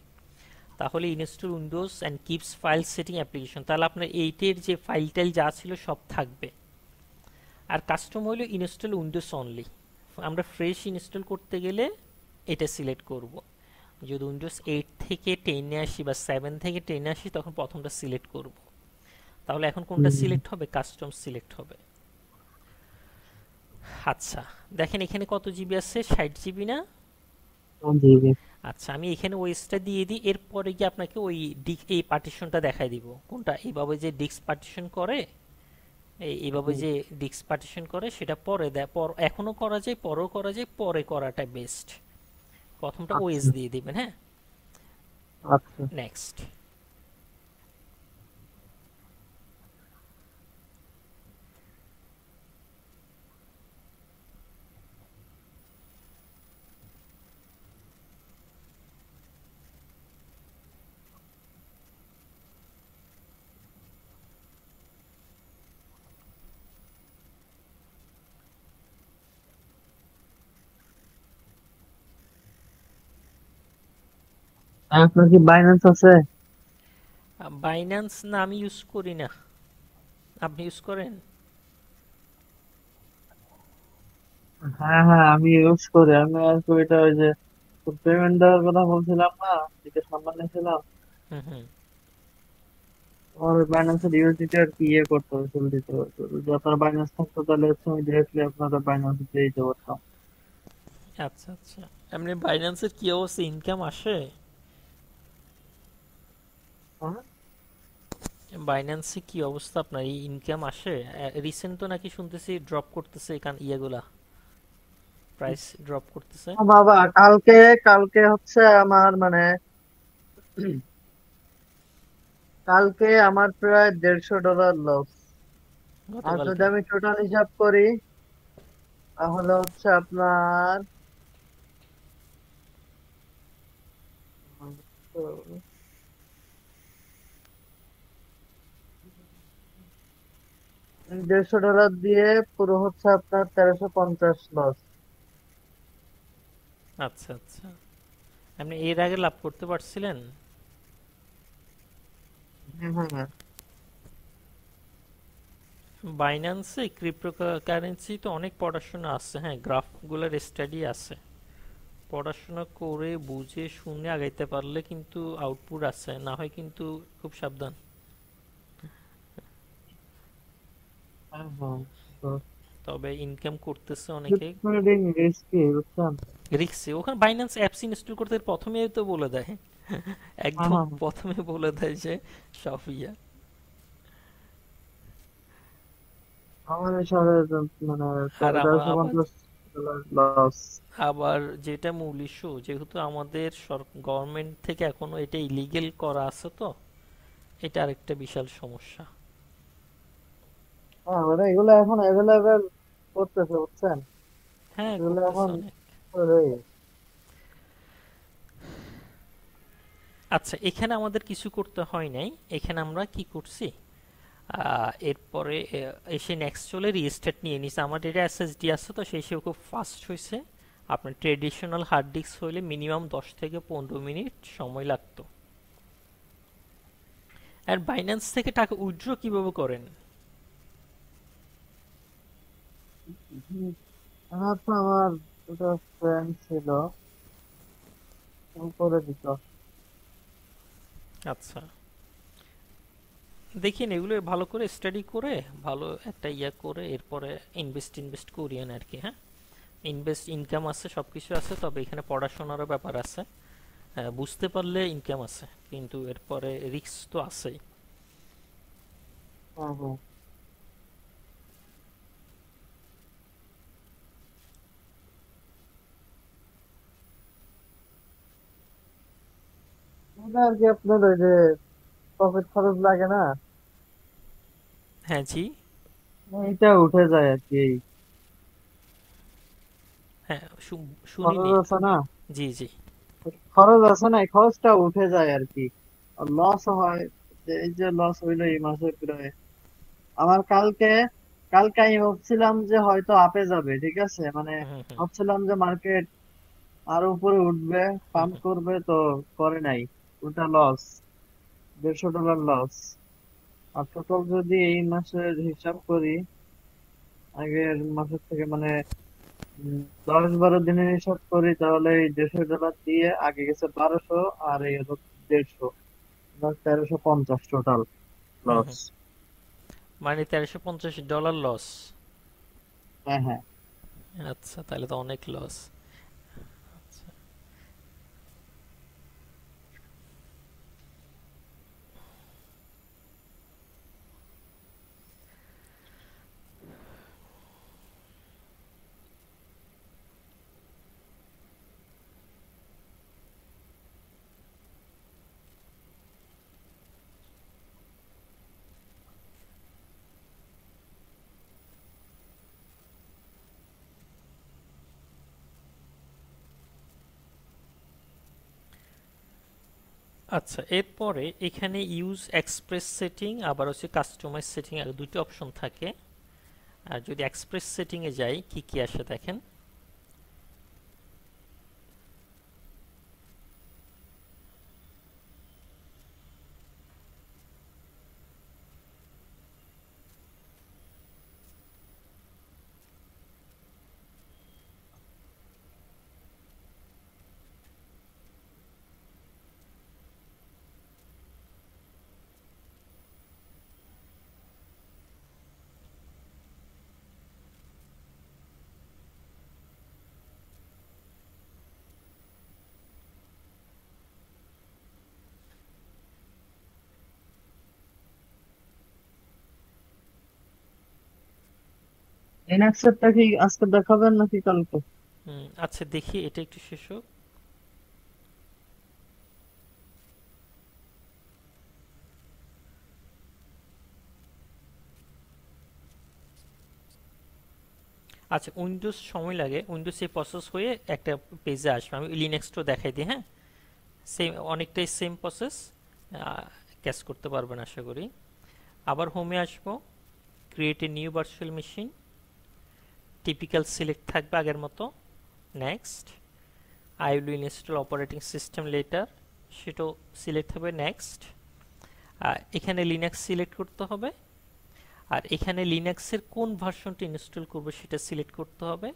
তাহলে install Windows and keeps file setting application, তাহলে আপনার 8-এর যে ফাইল টাইল যা ছিল সব থাকবে। আর কাস্টম হলো ইনস্টল উইন্ডোজ অনলি, আমরা ফ্রেশ ইনস্টল করতে গেলে এটা সিলেক্ট করব। যদি উইন্ডোজ 8 থেকে 10-এ আসি বা 7 থেকে 10-এ আসি, তখন প্রথমটা সিলেক্ট করব। তাহলে এখন কোনটা সিলেক্ট হবে? কাস্টম সিলেক্ট হবে। আচ্ছা, দেখেন এখানে কত জিবি আছে, 60 জিবি না? জি, জি। আচ্ছা, আমি এখানে ওয়েসটা দিয়ে দিই, এরপরে গিয়ে আপনাকে ওই এই পার্টিশনটা দেখাই দিব কোনটা এইভাবে যে ডিস্ক পার্টিশন করে, এইভাবে যে ডিস্ক পার্টিশন করে সেটা পরে দেয়, এখনো করা যায়, পরেও করা যায়, পরে করাটা বেস্ট। প্রথমটা ওএস আচ্ছা দিয়ে দিবেন, হ্যাঁ। আচ্ছা। নেক্সট। আপনার কি বাইন্যান্স আছে? বাইন্যান্স না, আমি ইউজ করি না। আপনি ইউজ করেন? হ্যাঁ হ্যাঁ, আমি ইউজ করি। আমি আর কি এটা ওই যে পেমেন্ট দেওয়ার কথা বলছিলাম না, যেটা সামনে ছিলাম, হুম হুম। আমার বাইন্যান্সের ইউএসডিটি আর কি ইয়ে করতে হবে, চলে দিতে হবে। তো যদি আপনার বাইন্যান্স থাকতো তাহলে হচ্ছে আমি ডিরেক্টলি আপনাদের বাইন্যান্স দিয়ে দিতে পারতাম। আচ্ছা আচ্ছা। এমনি বাইন্যান্সের কি অবস্থা, ইনকাম আসে? হ্যাঁ? বাইন্যান্সে কি অবস্থা আপনার, এই ইনকাম আসে? রিসেন্ট তো নাকি শুনতেছি ড্রপ করতেছে ইয়েগুলা, প্রাইস ড্রপ করতেছে। বাবা, কালকে কালকে হচ্ছে আমার মানে কালকে আমার প্রায় $150 লস। আর যদি গতকালকে? আমি টোটাল হিসাব করি তাহলে হচ্ছে আপনার $150 দিয়ে পুরো হচ্ছে আপনার 1350 লস। আচ্ছা আচ্ছা। আপনি এর আগে লাভ করতে পারছিলেন? হ্যাঁ হ্যাঁ হ্যাঁ। বাইন্যান্সে ক্রিপ্টোকারেন্সি তো অনেক পড়াশোনা আছে, হ্যাঁ, গ্রাফগুলোর স্টাডি আছে। পড়াশোনা করে বুঝে শুনে আগাইতে পারলে কিন্তু আউটপুট আছে, না হয় কিন্তু খুব সাবধান। হ্যাঁ হ্যাঁ। তো তবে ইনকাম করতেছে অনেকে। ক্রিপ্টো ট্রেডিং রিস্কি, বুঝছেন? রিক্সে ওখানে বাইন্যান্স অ্যাপস ইনস্টল করতে প্রথমেই তো বলে দেয়, হ্যাঁ একদম হ্যাঁ হ্যাঁ। প্রথমে বলে দেয় যে সব আমার শহরে মানে আর আমার 1350 লস। আবার যেটা মূল ইস্যু, যেহেতু আমাদের গভর্নমেন্ট থেকে এখনো এটা ইলিগেল করা আছে, তো এটা আরেকটা বিশাল সমস্যা। হ্যাঁ, মানে এগুলো এখন অ্যাভেলেবেল করতেছে, বুঝছেন? হ্যাঁ, এগুলো করতেছে এখন অনেক। হয়ে গেছে। আচ্ছা, এখানে আমাদের কিছু করতে হয় নাই, এখানে আমরা কি করছি, এরপরে এসে নেক্সট চলে রিস্টার্ট নিয়ে নিছে। আমার এটা এসএসডি আছে তো সেই হিসেবে খুব ফাস্ট হয়েছে। আপনার ট্রেডিশনাল হার্ড ডিস্ক হইলে মিনিমাম 10 থেকে 15 মিনিট সময় লাগতো। আর বাইন্যান্স থেকে টাকা উইথড্র কিভাবে করেন? হুম, আমার দুটো ফ্রেন্ড ছিল, ও করে দিত। আচ্ছা, দেখিন এগুলো ভালো করে স্টাডি করে, ভালো একটা করে এরপরে ইনভেস্ট করিয়েন আর কি, হ্যাঁ। ইনকাম আছে, সবকিছু আছে, তবে এখানে পড়াশোনারও ব্যাপার আছে। হ্যাঁ, বুঝতে পারলে ইনকাম আছে, কিন্তু এরপরে রিস্ক তো আছেই। হ্যাঁ হ্যাঁ। এটা আর কি আপনার ওই যে পকেট খরচ লাগে না, হ্যাঁ, জি। এইটা উঠে যায় আর কি। হ্যাঁ, খরচ শুনিনি। আছে না, জি জি। খরচ আছে না, এই খরচটা উঠে যায় আর কি। লস হয়, যে এই যে লস হইলো এই মাসে প্রায় আমার কালকে কালকে আমি ভাবছিলাম যে হয়তো আপে যাবে, ঠিক আছে, মানে হুম হুম ভাবছিলাম যে মার্কেট আরো উপরে উঠবে, হুম পাম্প হুম। করবে, তো করে নাই। ওটা লস, $150 লস। আর টোটাল যদি এই মাসের হিসাব করি, আগের মাসের থেকে মানে 10-12 দিনের হিসাব করি, তাহলে এই $150 দিয়ে আগে গেছে 1200, আর এই হলো 150, 1350 টোটাল হুম লস। হুম। মানে $1350 লস? হ্যাঁ হ্যাঁ। আচ্ছা, তাহলে তো অনেক লস। আচ্ছা, এরপরে এখানে ইউজ এক্সপ্রেস সেটিং আবার হচ্ছে কাস্টমাইজ সেটিং আর দুটো অপশন থাকে। আর যদি এক্সপ্রেস সেটিং এ যাই কি কি আসে দেখেন। লিনাক্সেরটা কি আজকে দেখাবেন নাকি কালকে? আচ্ছা, দেখি এটা একটু শেষ হোক। আচ্ছা, উইন্ডোজ সময় লাগে, উইন্ডোজ এ প্রসেস হয়ে একটা পেজে আসবে। আমি লিনাক্সটাও দেখাই দিই, হ্যাঁ। সেম, অনেকটাই সেম প্রসেস, ক্যাচ করতে পারবেন আশা করি। আবার হোমে আসবো, create a new virtual machine, typical select থাকবে আগের মতো, next. I will install operating system letter, সেটাও সিলেক্ট হবে, নেক্সট। এখানে লিনাক্স সিলেক্ট করতে হবে, আর এখানে লিনাক্সের কোন ভার্সনটা ইনস্টল করবো সেটা সিলেক্ট করতে হবে।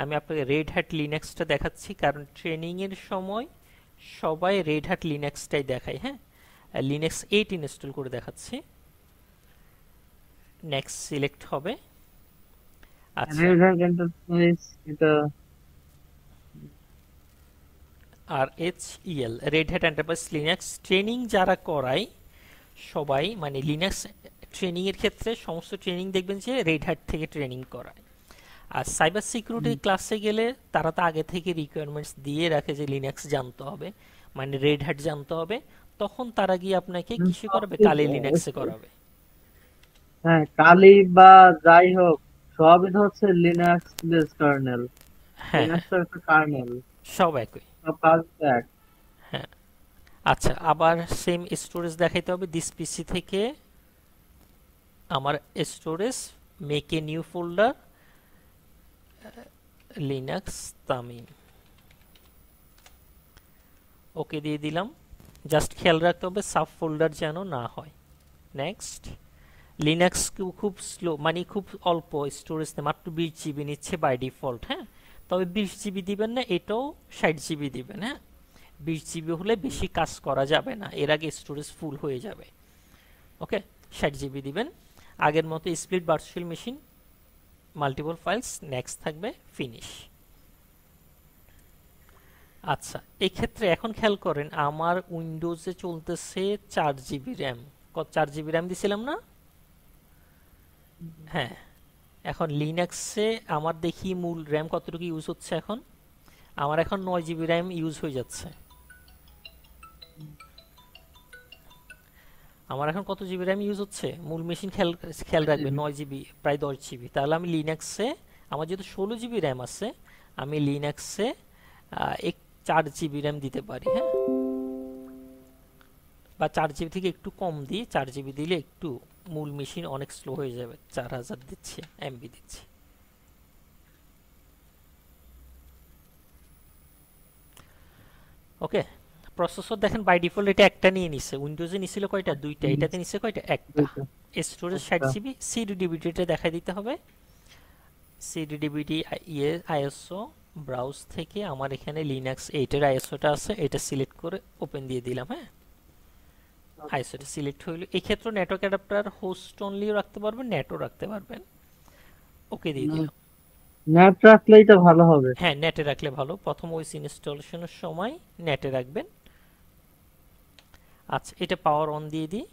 আমি আপনাকে রেড হ্যাট লিনাক্সটা দেখাচ্ছি কারণ ট্রেনিংয়ের সময় সবাই রেড হ্যাট লিনাক্সটাই দেখায়, হ্যাঁ। লিনাক্স 8 ইনস্টল করে দেখাচ্ছি, নেক্সট সিলেক্ট হবে। আচ্ছা, রেড হ্যাট এন্টারপ্রাইজ এটা R H EL, Red Hat Enterprise Linux training যারা করায় সবাই, মানে লিনাক্স ট্রেনিং এর ক্ষেত্রে সমস্ত ট্রেনিং দেখবেন যে রেড হ্যাট থেকে ট্রেনিং করায়। আর সাইবার সিকিউরিটি ক্লাসে গেলে তারা তো আগে থেকে রিকোয়ারমেন্টস দিয়ে রাখে যে লিনাক্স জানতে হবে, মানে রেড হ্যাট জানতে হবে, তখন তারা গিয়ে আপনাকে কিসে করাবে, কালি লিনাক্সে করাবে। হ্যাঁ, কালি বা যাই হোক, সবই তো হচ্ছে লিনাক্স বেস কার্নেল। হ্যাঁ, হ্যাঁ, লিনাক্স তো একটা কার্নেল, সব একই। সব কাজ এক। হ্যাঁ, আচ্ছা, আবার সেম স্টোরেজ দেখাইতে হবে। দিস পিসি থেকে আমার storage, make a new folder, Linux Tamim, okay দিয়ে দিলাম। জাস্ট খেয়াল রাখতে হবে সাব ফোল্ডার যেন না হয়, নেক্সট। লিনাক্স খুব স্লো, মানে খুব অল্প স্টোরেজ নেয়, মাত্র 20 জিবি নিচ্ছে বাই ডিফল্ট, হ্যাঁ। তবে 20 জিবি দিবেন না, এটাও 60 জিবি দিবেন, হ্যাঁ। 20 জিবি হলে বেশি কাজ করা যাবে না, এর আগে স্টোরেজ ফুল হয়ে যাবে। ওকে, 60 জিবি দিবেন। আগের মতো split virtual machine, multiple files, next থাকবে, ফিনিশ। আচ্ছা, এই ক্ষেত্রে এখন খেয়াল করেন আমার উইন্ডোজে চলতেছে 4 জিবি র্যাম। 4 জিবি র্যাম দিছিলাম না? হ্যাঁ। এখন লিনাক্সে আমার দেখি মূল র্যাম কতটুকু ইউজ হচ্ছে এখন। আমার এখন 9 জিবি র্যাম ইউজ হয়ে যাচ্ছে। আমার এখন কত জিবি র্যাম ইউজ হচ্ছে মূল মেশিন, খেয়াল খেয়াল রাখবে, 9 জিবি, প্রায় 10 জিবি। তাহলে আমি লিনাক্সে, আমার যেহেতু 16 জিবি র্যাম আছে, আমি লিনাক্সে এক 4 জিবি র্যাম দিতে পারি, হ্যাঁ। বা 4 জিবি থেকে একটু কম দিই, 4 জিবি দিলে একটু মূল মেশিন অনেক স্লো হয়ে যাবে, 4000 দিচ্ছি, এমবি দিচ্ছি। ওকে, প্রসেসর দেখেন বাই ডিফল্ট এটা একটা নিয়ে নিছে, উইন্ডোজে নিছিল কয়টা, দুইটা, এটাতে নিছে কয়টা, একটা। দুইটা। স্টোরেজ আচ্ছা, 60 জিবি, সিডিডিবিটা দেখাই দিতে হবে। সিডিডিবিটি ইয়ে আইএসও ব্রাউজ থেকে আমার এখানে লিনাক্স 8 এর আইএসওটা আছে, এটা সিলেক্ট করে ওপেন দিয়ে দিলাম, হ্যাঁ। আইএসওটা সিলেক্ট হইল। এই ক্ষেত্রে নেটওয়ার্ক অ্যাডাপ্টার হোস্ট অনলিও রাখতে পারবেন, নেটও রাখতে পারবেন, ওকে দিয়ে দিলাম। নেট রাখলেই তো ভালো হবে। হ্যাঁ, নেটে রাখলে ভালো, প্রথম ওইস ইনস্টলেশনের সময় নেটে রাখবেন। আচ্ছা, এটা পাওয়ার অন দিয়ে দিই।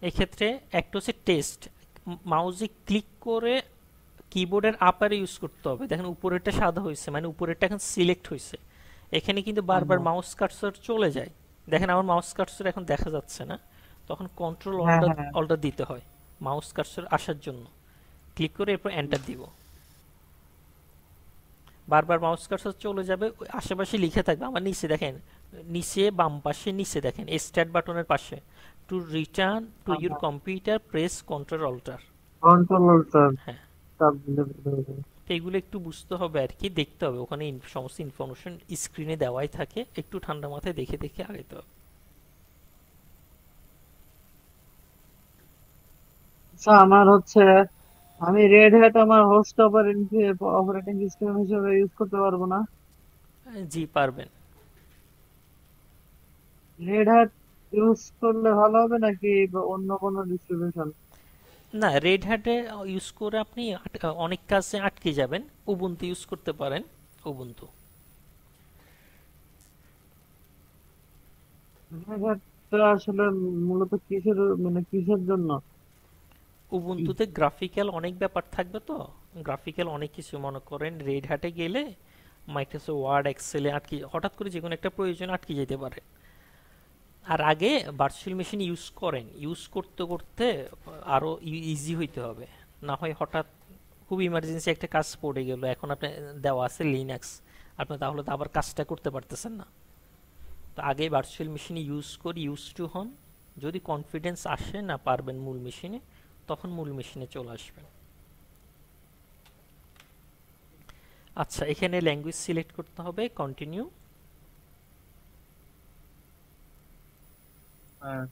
এক্ষেত্রে একটা হচ্ছে টেস্ট, মাউসে ক্লিক করে কিবোর্ডের আপারে ইউজ করতে হবে। দেখেন উপরেরটা সাদা হয়েছে, মানে উপরেরটা এখন সিলেক্ট হয়েছে। এখানে কিন্তু বারবার মাউস কার্সর চলে যায়, দেখেন আমার মাউস কার্সর এখন দেখা যাচ্ছে না, তখন কন্ট্রোল হ্যাঁ, হ্যাঁ, অল্টার দিতে হয় মাউস কার্সর আসার জন্য। ক্লিক করে এরপর এন্টার দিব। বারবার মাউস কার্সর চলে যাবে, ওই আশেপাশে লিখে থাকবে। আমার নিচে দেখেন, নিচে বাম পাশে নিচে দেখেন স্টার্ট বাটনের পাশে, to return to your computer press control alter. Controller হ্যাঁ, চাপ তো এগুলো একটু বুঝতে হবে আর কি, দেখতে হবে, ওখানে সমস্ত ইনফরমেশন স্ক্রিনে দেওয়াই থাকে, একটু ঠান্ডা মাথায় দেখে দেখে আগাইতে হবে। আচ্ছা আমার হচ্ছে, আমি রেড হ্যাট আমার হোস্ট অপারেটিং সিস্টেম হিসেবে ইউজ করতে পারবো না? জি পারবেন। রেড হ্যাট ইউজ করলে ভালো হবে নাকি বা অন্য কোনো ডিস্ট্রিবিউশন? না, রেড হ্যাটে ইউজ করে আপনি অনেক কাজে আটকে যাবেন। উবুন্টু ইউজ করতে পারেন, উবুন্টু। রেড হ্যাট আসলে মূলত কিসের, মানে কিসের জন্য? উবুন্টুতে গ্রাফিক্যাল অনেক ব্যাপার থাকবে, তো গ্রাফিক্যাল অনেক কিছু, মনে করেন রেড হ্যাটে গেলে মাইক্রোসফট ওয়ার্ড এক্সেলে আটকে, হঠাৎ করে যে কোনো একটা প্রয়োজন আটকে যেতে পারে। আর আগে ভার্চুয়াল মেশিন ইউজ করেন, ইউজ করতে করতে আরো ইজি হইতে হবে। না হয় হঠাৎ খুব ইমার্জেন্সি একটা কাজ পড়ে গেল, এখন আপনি দেওয়া আছে লিনাক্স, আপনি তাহলে তো আবার কাজটা করতে পারতেছেন না। তো আগে ভার্চুয়াল মেশিনে ইউজ করে ইউজ টু হন, যদি কনফিডেন্স আসে না পারবেন মূল মেশিনে, তখন মূল মেশিনে চলে আসবেন। আচ্ছা, এখানে ল্যাঙ্গুয়েজ সিলেক্ট করতে হবে, কন্টিনিউ। হ্যাঁ।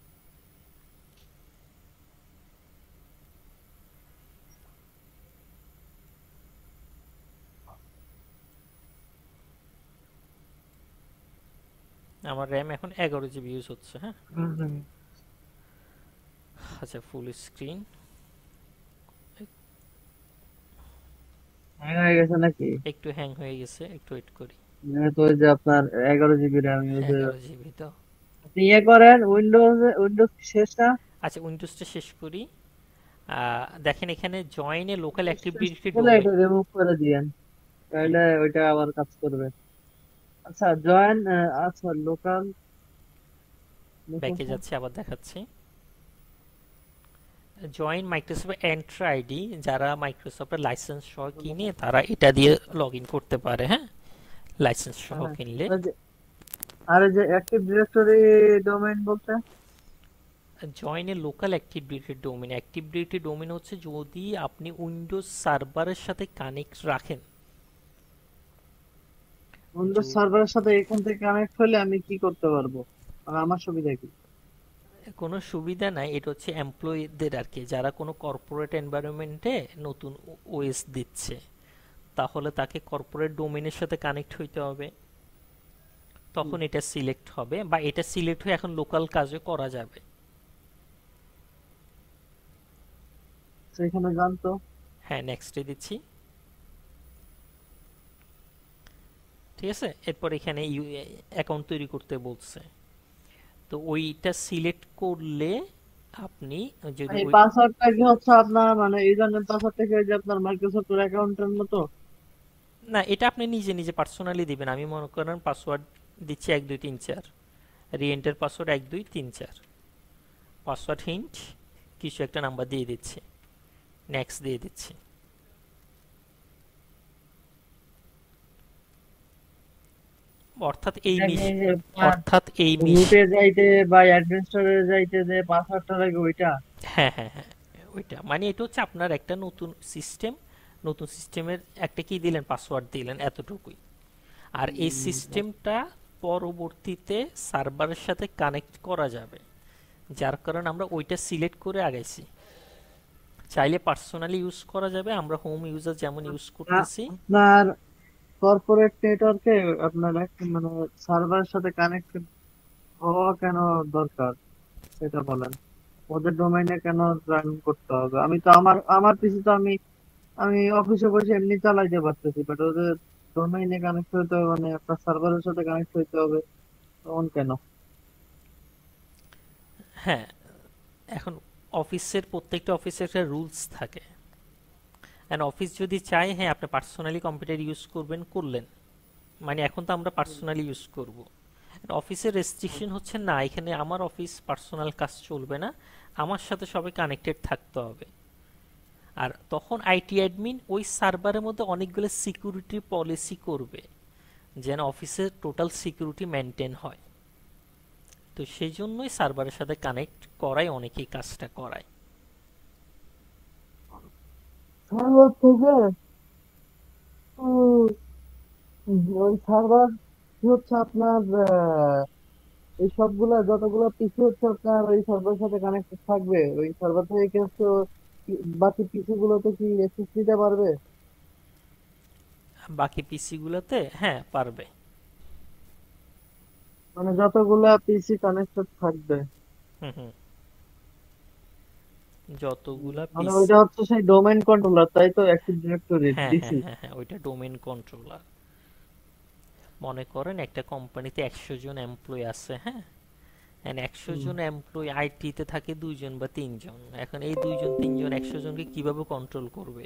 আমার র্যাম এখন 11 GB ইউজ হচ্ছে। হ্যাঁ, হুম। আচ্ছা, ফুল স্ক্রিন। হ্যাং হয়ে গেছে নাকি? একটু হ্যাং হয়ে গেছে, একটু ওয়েট করি। যেহেতু ওই যে আপনার 11 জিবি র্যাম ইউজ হয়ে যাচ্ছে। 11 GB তো। আপনি ইয়ে করেন উইন্ডোজ, উইন্ডোজ শেষটা আচ্ছা, উইন্ডোজটা শেষ করি। দেখেন এখানে join a local Windows active শেষ ডিরেক্টরি করলে ডোমেইন। এটা রিমুভ করে দিয়েন, তাহলে ওইটা আবার কাজ করবে। আচ্ছা জয়েন, আচ্ছা লোকাল, ব্যাকে যাচ্ছে, আবার দেখাচ্ছি। জয়েন মাইক্রোসফট এন্ট্রি আইডি, যারা মাইক্রোসফটের লাইসেন্স সহ কিনে তারা এটা দিয়ে লগ ইন করতে পারে। হ্যাঁ, লাইসেন্স সহ হ্যাঁ। কিনলে। আর এই যে অ্যাক্টিভ ডিরেক্টরি ডোমেইন বলতে? Join a local active directory domain, active directory domain হচ্ছে যদি আপনি উইন্ডোজ সার্ভারের সাথে কানেক্ট রাখেন। উইন্ডোজ য- সার্ভারের সাথে এখান থেকে কানেক্ট হলে আমি কি করতে পারবো, আর আমার সুবিধা কি? কোনো সুবিধা নাই, এটা হচ্ছে এমপ্লয়ীদের আর কি, যারা কোনো কর্পোরেট এনভায়রনমেন্টে নতুন ওএস দিচ্ছে, তাহলে তাকে কর্পোরেট ডোমেইনের সাথে কানেক্ট হইতে হবে, তখন এটা সিলেক্ট হবে, বা এটা সিলেক্ট হয়ে এখন লোকাল কাজও করা যাবে। সেখানে জানতো। হ্যাঁ, নেক্সটে দিচ্ছি। ঠিক আছে, এরপর এখানে অ্যাকাউন্ট তৈরি করতে বলছে, তো ওইটা সিলেক্ট করলে আপনি যদি এই ওই, পাসওয়ার্ডটা কি হচ্ছে আপনার, মানে ইউজার নেম পাসওয়ার্ডটা কি ওই যে আপনার মাইক্রোসফট অ্যাকাউন্টের মতো? না, এটা আপনি নিজে নিজে পার্সোনালি দিবেন। আমি মনে করেন পাসওয়ার্ড দিচ্ছি 1 2 3 4, রিএন্টার পাসওয়ার্ড 1 2 3 4, পাসওয়ার্ড হিন্ট কিছু একটা নাম্বার দিয়ে দিচ্ছি, নেক্সট দিয়ে দিচ্ছি। অর্থাৎ এই নাকি মিশ এই যে অর্থাৎ এই মিশ রুটে যাইতে বা অ্যাডমিনিস্ট্রেটরে যাইতে যে পাসওয়ার্ডটা লাগে ওইটা? হ্যাঁ, হ্যাঁ, হ্যাঁ, ওইটা মানে এটা হচ্ছে আপনার একটা নতুন সিস্টেম, নতুন সিস্টেমের একটা কি দিলেন, পাসওয়ার্ড দিলেন, এতটুকুই। আর এই সিস্টেমটা পরবর্তীতে সার্ভারের সাথে কানেক্ট করা যাবে, যার কারণে আমরা ওইটা সিলেক্ট করে আগাইছি। চাইলে পার্সোনালি ইউজ করা যাবে, আমরা হোম ইউজার যেমন ইউজ করতেছি। আপনার কর্পোরেট নেটওয়ার্কে আপনার মানে সার্ভারের সাথে কানেক্ট হওয়া কেন দরকার সেটা বলেন। ওদের ডোমেইনে কেন রান করতে হবে? আমি তো আমার আমার পিসি তো আমি আমি অফিসে বসে এমনি চালাইতে পারতেছি, বাট ওদের ডোমেইনে কানেক্ট হইতে হবে, মানে আপনার সার্ভারের সাথে কানেক্ট হইতে হবে, তখন কেন? হ্যাঁ, এখন অফিসের প্রত্যেকটা অফিসের একটা রুলস থাকে, অ্যান্ড অফিস যদি চায় হ্যাঁ আপনি পার্সোনালি কম্পিউটার ইউজ করবেন, করলেন, মানে এখন তো আমরা পার্সোনালি ইউজ করব। অফিসের রেস্ট্রিকশন হচ্ছে না, এখানে আমার অফিস পার্সোনাল কাজ চলবে না, আমার সাথে সবাই কানেক্টেড থাকতে হবে। আর তখন আইটি অ্যাডমিন ওই সার্ভারের মধ্যে অনেকগুলো সিকিউরিটি পলিসি করবে যেন অফিসের টোটাল সিকিউরিটি মেনটেন হয়। তো সেই জন্যই সার্ভারের সাথে কানেক্ট করাই অনেকেই কাজটা করায়। সার্ভার থেকে ওই সার্ভার হচ্ছে আপনার এই সবগুলা যতগুলো পিসি হচ্ছে আপনার ওই সার্ভারের সাথে কানেক্টেড থাকবে, ওই সার্ভার থেকে কি হচ্ছে বাকি পিসি গুলোতে কি অ্যাক্সেস দিতে পারবে? বাকি পিসি গুলোতে হ্যাঁ পারবে। মানে যতগুলা পিসি কানেক্টেড থাকবে। হুম হুম। যতগুলা মানে পিস, ওইটা হচ্ছে সেই ডোমেইন কন্ট্রোলার, তাই তো? অ্যাক্টিভ ডিরেক্টরি হ্যাঁ হ্যাঁ ডিসি। হ্যাঁ হ্যাঁ, ওইটা ডোমেন কন্ট্রোলার। মনে করেন একটা কোম্পানিতে 100 জন এমপ্লয়ি আছে, হ্যাঁ, এন্ড 100 জন এমপ্লয়ি আইটিতে থাকে 2 জন বা 3 জন। এখন এই 2 জন 3 জন 100 জনকে কিভাবে কন্ট্রোল করবে?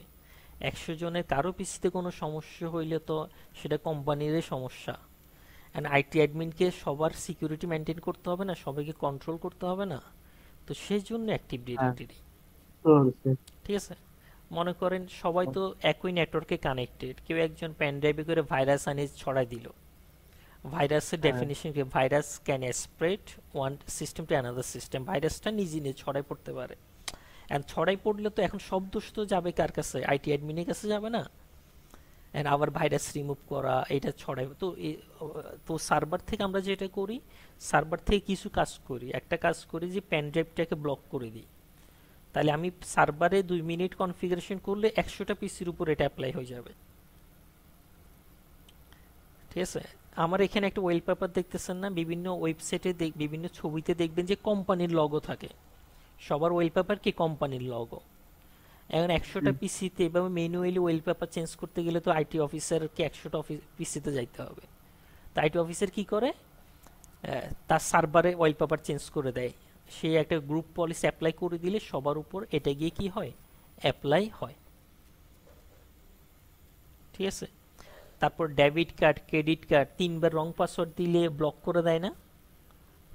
100 জনের কারো পিসিতে কোনো সমস্যা হইলে তো সেটা কোম্পানিরই সমস্যা। এন্ড আইটি অ্যাডমিনকে সবার সিকিউরিটি মেনটেন করতে হবে না, সবাইকে কন্ট্রোল করতে হবে না? তো সেই জন্য অ্যাক্টিভ হ্যাঁ, ডিরেক্টরি। চলছে। ঠিক আছে, মনে করেন সবাই তো একই নেটওয়ার্কে কানেক্টেড, কেউ একজন পেন ড্রাইভে করে ভাইরাস আনি ছড়াই দিল। ভাইরাসের হ্যাঁ, ডেফিনিশন কি? Virus can spread one system to another system. ভাইরাসটা নিজে নিজে ছড়াই পড়তে পারে। এন্ড ছড়াই পড়লে তো এখন সব দোষ তো যাবে কার কাছে? আইটি অ্যাডমিনের কাছে যাবে না? এন্ড আবার ভাইরাস রিমুভ করা, এটা ছড়াই তো তো সার্ভার থেকে আমরা যেটা করি, সার্ভার থেকে কিছু কাজ করি। একটা কাজ করি যে পেন ড্রাইভটাকে ব্লক করে দিই। তাহলে আমি সার্ভারে 2 মিনিট কনফিগারেশন করলে 100টা পিসির উপর এটা অ্যাপ্লাই হয়ে যাবে। ঠিক আছে, আমার এখানে একটা ওয়েলপেপার দেখতেছেন না? বিভিন্ন ওয়েবসাইটে বিভিন্ন ছবিতে দেখবেন যে কোম্পানির লগো থাকে। সবার ওয়েলপেপার কি কোম্পানির লগো। এখন 100টা পিসিতে এভাবে ম্যানুয়ালি ওয়েলপেপার চেঞ্জ করতে গেলে তো আইটি অফিসারকে 100টা পিসিতে যাইতে হবে। তো আইটি অফিসার কি করে? তার সার্ভারে ওয়ালপেপার চেঞ্জ করে দেয়। সে একটা গ্রুপ পলিসি অ্যাপ্লাই করে দিলে সবার উপর এটা গিয়ে কি হয়? অ্যাপ্লাই হয়। ঠিক আছে, তারপর ডেবিট কার্ড ক্রেডিট কার্ড 3বার রং পাসওয়ার্ড দিলে ব্লক করে দেয় না?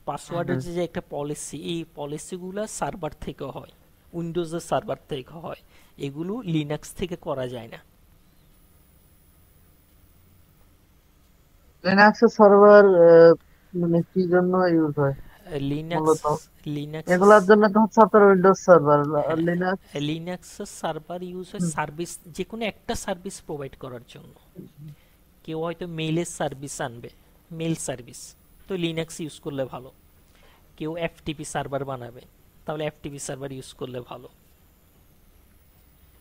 পাসওয়ার্ডের হ্যাঁ। যে একটা পলিসি, এই পলিসিগুলো সার্ভার থেকে হয়, উইন্ডোজের সার্ভার থেকে হয়। এগুলো লিনাক্স থেকে করা যায় না। লিনাক্স সার্ভার মানে কি জন্য ইউজ হয় লিনাক্স, মূলত? লিনাক্স, এগুলার জন্য তো হচ্ছে আপনার উইন্ডোজ সার্ভার, হ্যাঁ, লিনাক্স। লিনাক্সের সার্ভার ইউজ হয় সার্ভিস, যে কোনো একটা সার্ভিস প্রোভাইড করার জন্য। কেউ হয়তো মেইলের সার্ভিস আনবে, মেইল সার্ভিস, তো লিনাক্স ইউজ করলে ভালো। কেউ এফটিপি সার্ভার বানাবে, তাহলে এফটিপি সার্ভার ইউজ করলে ভালো।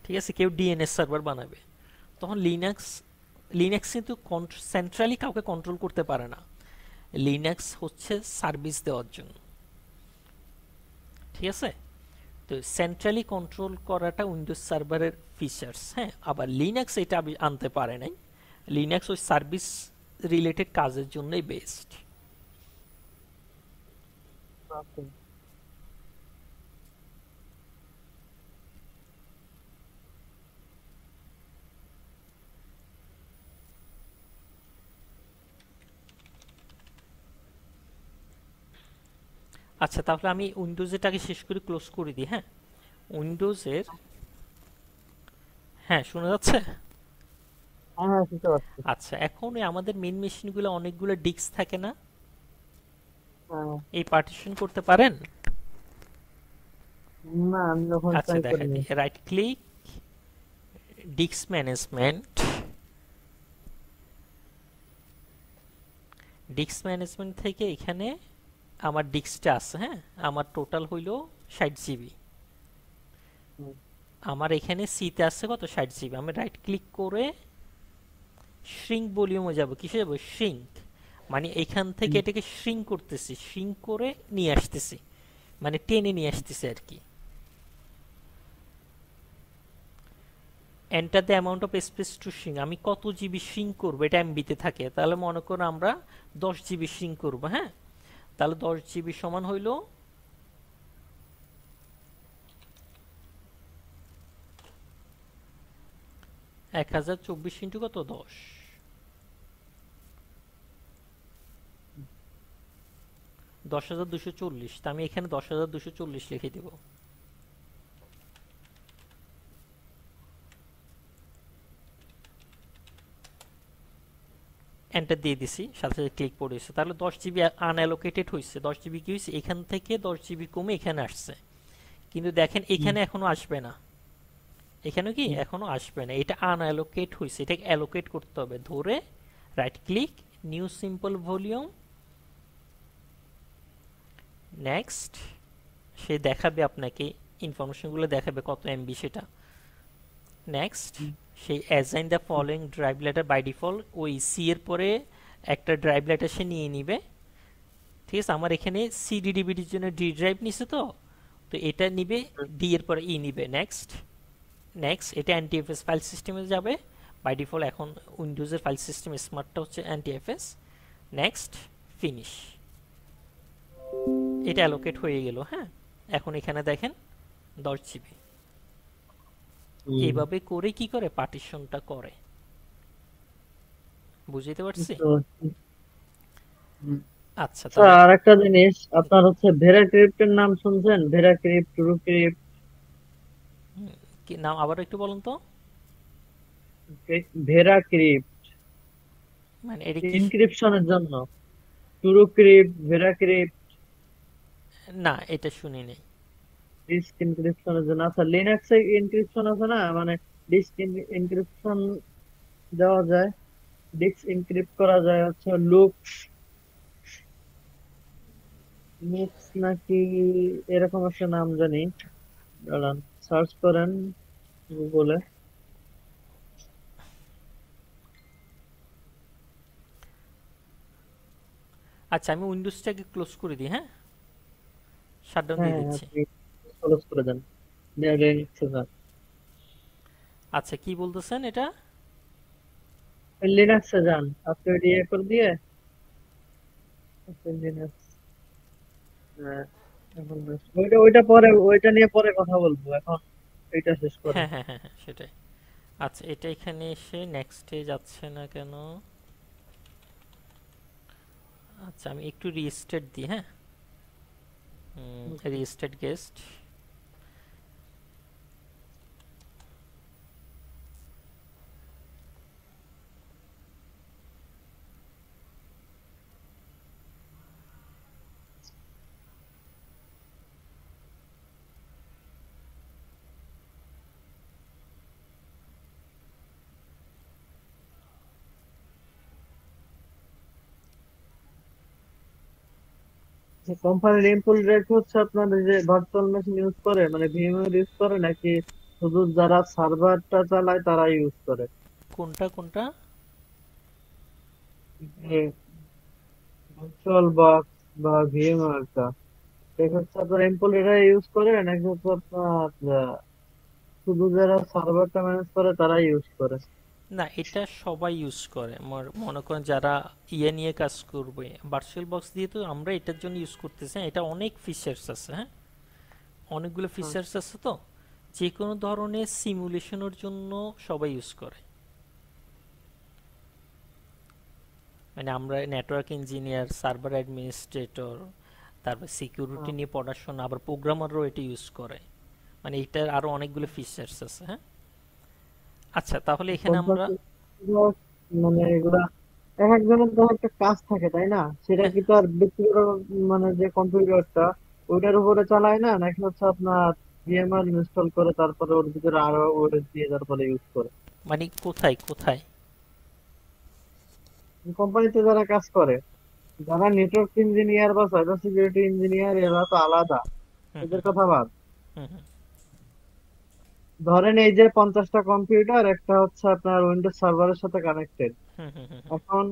ঠিক আছে, কেউ ডিএনএস সার্ভার বানাবে, তখন লিনাক্স। লিনাক্স কিন্তু সেন্ট্রালি কাউকে কন্ট্রোল করতে পারে না। লিনাক্স হচ্ছে সার্ভিস দেওয়ার জন্য। ঠিক আছে, তো সেন্ট্রালি কন্ট্রোল করাটা উইন্ডোজ সার্ভারের ফিচার্স। হ্যাঁ, আবার লিনাক্স এটা আনতে পারে নাই। লিনাক্স ওই সার্ভিস রিলেটেড কাজের জন্যই বেস্ট। আচ্ছা, তাহলে আমি উইন্ডোজেরটাকে শেষ করে ক্লোজ করে দিই। হ্যাঁ, উইন্ডোজের, হ্যাঁ শোনা যাচ্ছে? হ্যাঁ, হ্যাঁ, শুনতে পাচ্ছি। আচ্ছা, এখন আমাদের মেইন মেশিনগুলো অনেকগুলো ডিস্ক থাকে না? হ্যাঁ। এই পার্টিশন করতে পারেন? না, আমি যখন আচ্ছা ট্রাই দেখা করিনি। দিই, right click, disk management. Disk management থেকে এখানে আমার ডিস্কটা আছে। হ্যাঁ, আমার টোটাল হইল 60 জিবি। হুম, আমার এখানে সিতে আছে কত? 60 জিবি। আমি রাইট ক্লিক করে শ্রিঙ্ক ভলিউমে যাব। কিসে যাব? শ্রিঙ্ক, মানে এখান থেকে হুম। এটাকে শ্রিঙ্ক করতেছি, শ্রিঙ্ক করে নিয়ে আসতেছি, মানে টেনে নিয়ে আসতেছি আর কি। Enter the amount of space to shrink, আমি কত জিবি শ্রিঙ্ক করবো, এটা এমবিতে থাকে। তাহলে মনে করো আমরা 10 জিবি শ্রিঙ্ক করবো। হ্যাঁ, তাহলে 10 জিবি সমান হইল 1024 ইন্টু কত? 10, 10,240। তা আমি এখানে 10,240 লিখে দেব। এন্টার দিয়ে দিছি, সাথে সাথে ক্লিক পড়েছে, তাহলে 10 জিবি আনঅ্যালোকেটেড হয়েছে। 10 জিবি কি হয়েছে, এখান থেকে 10 জিবি কমে এখানে আসছে। কিন্তু দেখেন হুম, এখানে এখনো আসবে না, এখানে কি হুম, এখনো আসবে না, এটা আনঅ্যালোকেট হয়েছে, এটাকে অ্যালোকেট করতে হবে। ধরে right click, new simple volume, next. সে দেখাবে আপনাকে ইনফরমেশনগুলো, দেখাবে কত এমবি সেটা। নেক্সট, হুম, সেই assign the following drive letter, by default ওই সি এর পরে একটা ড্রাইভ লেটার সে নিয়ে নিবে। ঠিক আছে, আমার এখানে সিডি ডিভিডির জন্য ডি ড্রাইভ নিছে, তো তো এটা নিবে, হুম, ডি এর পরে ই নিবে। নেক্সট, নেক্সট এটা এনটিএফএস ফাইল সিস্টেমে যাবে। বাই ডিফল্ট এখন উইন্ডোজের ফাইল সিস্টেম স্মার্টটা হচ্ছে এনটিএফএস। Next, finish. এটা অ্যালোকেট হয়ে গেল। হ্যাঁ, এখন এখানে দেখেন 10 জিবি। হুম, এইভাবে করে কি করে পার্টিশনটা করে, বুঝতে পারছি? বুঝতে পারছি। হুম। আচ্ছা আচ্ছা, তাহলে আর একটা জিনিস, আপনার হচ্ছে ভেরাক্রিপ্টের নাম শুনছেন? ভেরাক্রিপ্ট, টুরুক্রিপ্ট, কি নাম আবার একটু বলুন তো। ভেরাক্রিপ্ট মানে এটা কি? ইনক্রিপশনের জন্য, টুরুক্রিপ্ট, ভেরাক্রিপ্ট না, এটা শুনি নাই। ডিস্ক ইনক্রিপশনের জন্য। আচ্ছা, লিনাক্সে ইনক্রিপশন আছে না, মানে ডিস্ক ইনক্রিপশন দেওয়া যায়, ডিস্ক ইনক্রিপ্ট করা যায় হচ্ছে লুপস, লুপস নাকি এরকম একটা নাম জানি, দাঁড়ান সার্চ করেন গুগলে। আচ্ছা, আমি উইন্ডোজটাকে ক্লোজ করে দিই, হ্যাঁ, শাটডাউন হ্যাঁ দিয়ে হ্যাঁ, দিচ্ছি। আপনি ক্লোজ করে দেন, দিয়ে লিনাক্সে যান। আচ্ছা, কি বলতেছেন এটা? লিনাক্সে যান, আপনি ওইটা ইয়ে করে দিয়ে লিনাক্স, হ্যাঁ, এখন ওইটা ওইটা পরে, ওইটা নিয়ে পরে কথা বলবো, এখন এইটা শেষ করেন। হ্যাঁ হ্যাঁ হ্যাঁ হ্যাঁ, সেটাই। আচ্ছা, এটা এখানে এসে নেক্সটে যাচ্ছে না কেন? আচ্ছা, আমি একটু রিস্টার্ট দিই, হ্যাঁ। Restart guest. কোম্পানির এমপ্লয়ি রেট হচ্ছে আপনার এই যে ভার্চুয়াল মেশিন ইউজ করে, মানে ভিএমওয়ার ইউজ করে, নাকি শুধু যারা সার্ভারটা চালায় তারা ইউজ করে? কোনটা কোনটা? ভার্চুয়াল বক্স বা ভিএমওয়ারটা, এটা হচ্ছে আপনার এমপ্লয়িরা ইউজ করে, নাকি হচ্ছে আপনার শুধু যারা সার্ভারটা ম্যানেজ করে তারা ইউজ করে? না, এটা সবাই ইউজ করে। মনে করেন যারা ইয়ে নিয়ে কাজ করবে, ভার্চুয়াল বক্স দিয়ে তো আমরা এটার জন্য ইউজ করতেছি, হ্যাঁ, এটা অনেক ফিচার্স আছে, হ্যাঁ, অনেকগুলো হুম, ফিচার্স আছে, তো যে কোনো ধরনের সিমুলেশনের জন্য সবাই ইউজ করে। মানে আমরা নেটওয়ার্ক ইঞ্জিনিয়ার, সার্ভার অ্যাডমিনিস্ট্রেটর, তারপর সিকিউরিটি হুম। নিয়ে পড়াশোনা, আবার প্রোগ্রামারও এটা ইউজ করে। মানে এটার আরো অনেকগুলো ফিচার্স আছে, হ্যাঁ। আচ্ছা, তাহলে এখানে আমরা, কম্পানি, মানে এগুলা এক একজনের তো একটা কাজ থাকে তাই না, সেটা হ্যাঁ, কি তো আর ব্যক্তিগত, মানে যে কম্পিউটারটা ওইটার উপরে চালায় না, নাকি হচ্ছে আপনার ভিএমআর ইনস্টল করে তারপরে ওর ভিতরে আরো ওএস দিয়ে তারপরে ইউজ করে? মানে কোথায় কোথায়? কোম্পানিতে যারা কাজ করে, যারা নেটওয়ার্ক ইঞ্জিনিয়ার বা সাইবার সিকিউরিটি ইঞ্জিনিয়ার, এরা তো আলাদা, হুম এদের হুম কথা বাদ। হুম হুম ধরেন এই যে 50টা কম্পিউটার একটা হচ্ছে আপনার উইন্ডোজ সার্ভারের সাথে কানেক্টেড, হুম হুম হুম হুম। এখন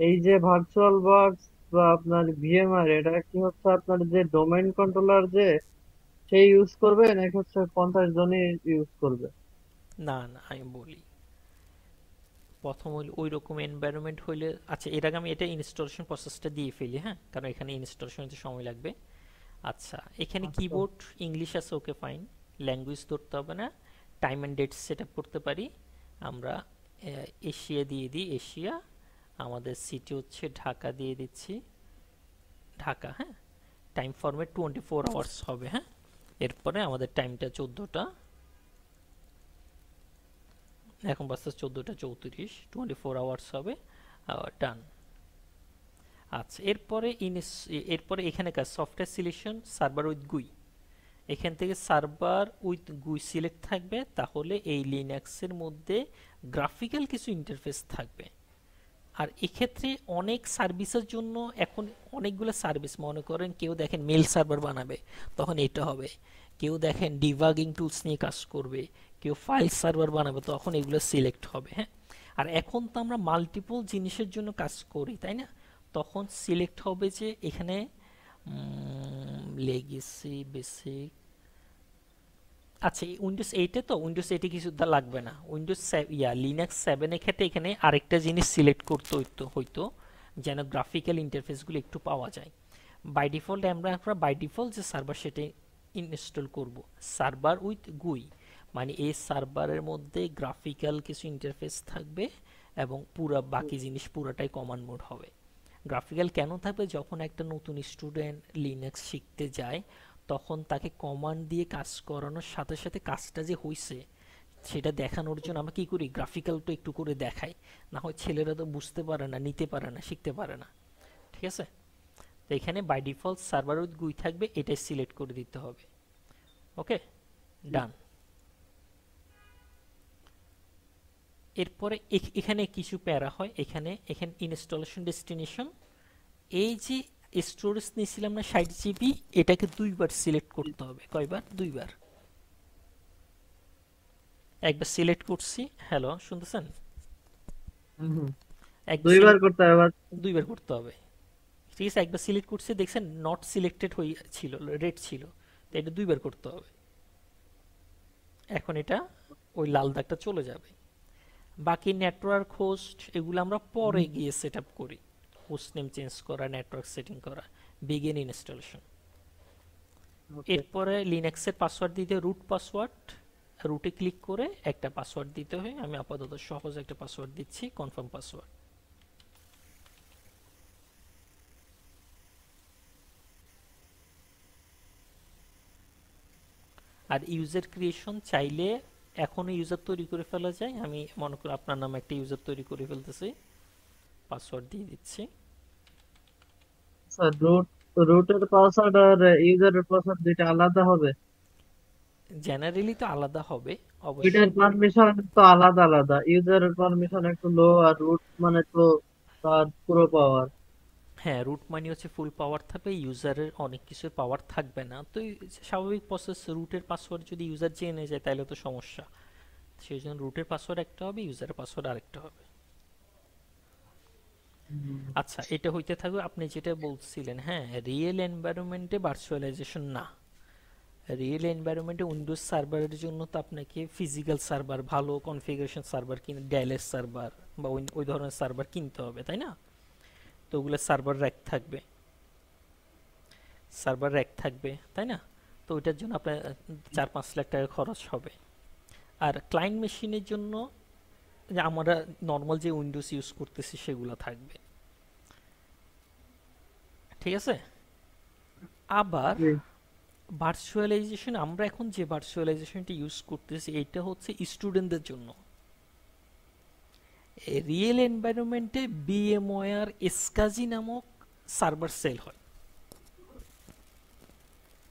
এই যে ভার্চুয়াল বক্স বা আপনার ভিএমআর, এটা কি হচ্ছে আপনার যে ডোমেইন কন্ট্রোলার যে সেই ইউজ করবে, নাকি হচ্ছে 50 জনই ইউজ করবে? না না, আমি বলি, প্রথম হইলে ওই রকম এনভায়রনমেন্ট হইলে, আচ্ছা এর আগে আমি এটা ইনস্টলেশন প্রসেসটা দিয়ে ফেলি, হ্যাঁ, কারণ এখানে ইনস্টলেশন হতে সময় লাগবে। আচ্ছা, এখানে আচ্ছা, কিবোর্ড ইংলিশ আছে, ওকে ফাইন, ল্যাঙ্গুয়েজ ধরতে হবে না। Time and date set up করতে পারি আমরা। এশিয়া দিয়ে দিই, এশিয়া। আমাদের সিটি হচ্ছে ঢাকা, দিয়ে দিচ্ছি ঢাকা, হ্যাঁ। টাইম ফরম্যাট 24 আওয়ার্স হবে, হ্যাঁ। এরপরে আমাদের টাইমটা 14টা, এখন বাজতে 14টা 34, 24 আওয়ার্স হবে। ডান। আচ্ছা, এরপরে এখানে কাজ সফটওয়্যার সিলেকশন সার্ভার উইথ গুই। এখান থেকে সার্ভার উইথ গুই সিলেক্ট থাকবে, তাহলে এই লিনাক্সের মধ্যে গ্রাফিক্যাল কিছু ইন্টারফেস থাকবে। আর এক্ষেত্রে অনেক সার্ভিসের জন্য এখন অনেকগুলো সার্ভিস, মনে করেন কেউ দেখেন মেল সার্ভার বানাবে, তখন এটা হবে। কেউ দেখেন ডিবাগিং টুলস নিয়ে কাজ করবে, কেউ ফাইল সার্ভার বানাবে, তখন এগুলো সিলেক্ট হবে। হ্যাঁ, আর এখন তো আমরা মাল্টিপল জিনিসের জন্য কাজ করি, তাই না? তখন সিলেক্ট হবে যে এখানে লেগেসি বেসিক। আচ্ছা, উইন্ডোজ এইটে তো উইন্ডোজ এইটে কিছু লাগবে না। উইন্ডোজ লিনাক্স সেভেনের ক্ষেত্রে এখানে আরেকটা জিনিস সিলেক্ট করতে হইতো যেন গ্রাফিক্যাল ইন্টারফেসগুলো একটু পাওয়া যায়। বাই ডিফল্ট আমরা বাই ডিফল্ট যে সার্ভার সেটা ইনস্টল করব, সার্ভার উইথ গুই, মানে এই সার্ভারের মধ্যে গ্রাফিক্যাল কিছু ইন্টারফেস থাকবে এবং পুরো বাকি জিনিস পুরোটাই কমান্ড মোড হবে। গ্রাফিক্যাল কেন থাকবে? যখন একটা নতুন স্টুডেন্ট লিনাক্স শিখতে যায়, তখন তাকে কমান্ড দিয়ে কাজ করানোর সাথে সাথে কাজটা যে হইছে সেটা দেখানোর জন্য আমরা কি করি, গ্রাফিক্যালটা একটু করে দেখাই। না হয় ছেলেরা তো বুঝতে পারে না, নিতে পারে না, শিখতে পারে না। ঠিক আছে, তো এখানে বাই ডিফল্ট সার্ভার উইথ গুই থাকবে, এটাই সিলেক্ট করে দিতে হবে। ওকে, ডান। এরপরে এখানে কিছু প্যারা হয়। এখানে ইনস্টলেশন ডেস্টিনেশন, এই যে স্টোরেজ নিয়েছিলাম না 60 জিবি, এটাকে দুইবার সিলেক্ট করতে হবে। কয়বার? দুইবার। একবার সিলেক্ট করছি। হ্যালো, শুনতেছেন? হুম। একবার দুইবার সিলেক্ট, করতে হবে আবার। দুইবার করতে হবে। ঠিক আছে, একবার সিলেক্ট করছি, দেখছেন নট সিলেক্টেড ছিল, রেড ছিল, তো এটা দুইবার করতে হবে। এখন এটা ওই লাল দাগটা চলে যাবে। বাকি নেটওয়ার্ক হোস্ট এগুলো আমরা পরে গিয়ে সেট আপ করি। হোস্ট নেম চেঞ্জ করা, নেটওয়ার্ক সেটিং করা, বিগিন ইনস্টলেশন। ওকে। এরপরে লিনাক্সের পাসওয়ার্ড দিতে রুট পাসওয়ার্ড, রুটে ক্লিক করে একটা পাসওয়ার্ড দিতে হয়। আমি আপাতত সহজ একটা পাসওয়ার্ড দিচ্ছি, কনফার্ম পাসওয়ার্ড। আর ইউজার ক্রিয়েশন চাইলে এখনো ইউজার তৈরি করে ফেলা যায়। আমি মনে করি আপনার নামে একটা ইউজার তৈরি করে ফেলতেছি, পাসওয়ার্ড দিয়ে দিচ্ছি। স্যার, রুটের পাসওয়ার্ড আর ইউজারের পাসওয়ার্ড দুইটা আলাদা হবে? জেনারেলি তো আলাদা হবে দুইটার অবশ্যই। পারমিশন তো আলাদা আলাদা, ইউজারের পারমিশন একটু লো, আর রুট মানে তো তার পুরো পাওয়ার। হ্যাঁ, রুট মানে হচ্ছে ফুল পাওয়ার থাকবে, ইউজারের অনেক কিছু পাওয়ার থাকবে না। তো স্বাভাবিক প্রসেস, রুটের পাসওয়ার্ড যদি ইউজার জেনে যায় তাহলে তো সমস্যা। সেই জন্য রুটের পাসওয়ার্ড একটা হবে, ইউজারের পাসওয়ার্ড আরেকটা হবে। আচ্ছা, এটা হইতে থাকবে। আপনি যেটা বলছিলেন, হ্যাঁ, রিয়েল এনভায়রনমেন্টে ভার্চুয়ালাইজেশন না। রিয়েল এনভায়রনমেন্টে উইন্ডোজ সার্ভারের জন্য তো আপনাকে ফিজিক্যাল সার্ভার, ভালো কনফিগারেশন সার্ভার কিনে, ডেলের সার্ভার বা ওই ধরনের সার্ভার কিনতে হবে, তাই না? তো ওগুলো সার্ভার র্যাক থাকবে, তাই না? তো ওইটার জন্য আপনার 4-5 লাখ টাকা খরচ হবে। আর ক্লায়েন্ট মেশিনের জন্য যে আমরা নর্মাল যে উইন্ডোজ ইউজ করতেছি সেগুলো থাকবে। ঠিক আছে। আবার জি। ভার্চুয়ালাইজেশন, আমরা এখন যে ভার্চুয়ালাইজেশনটা ইউজ করতেছি এটা হচ্ছে স্টুডেন্টদের জন্য। রিয়েল এনভায়রনমেন্টে বিএমওয়ার এসকাজি নামক সার্ভার সেল হয়,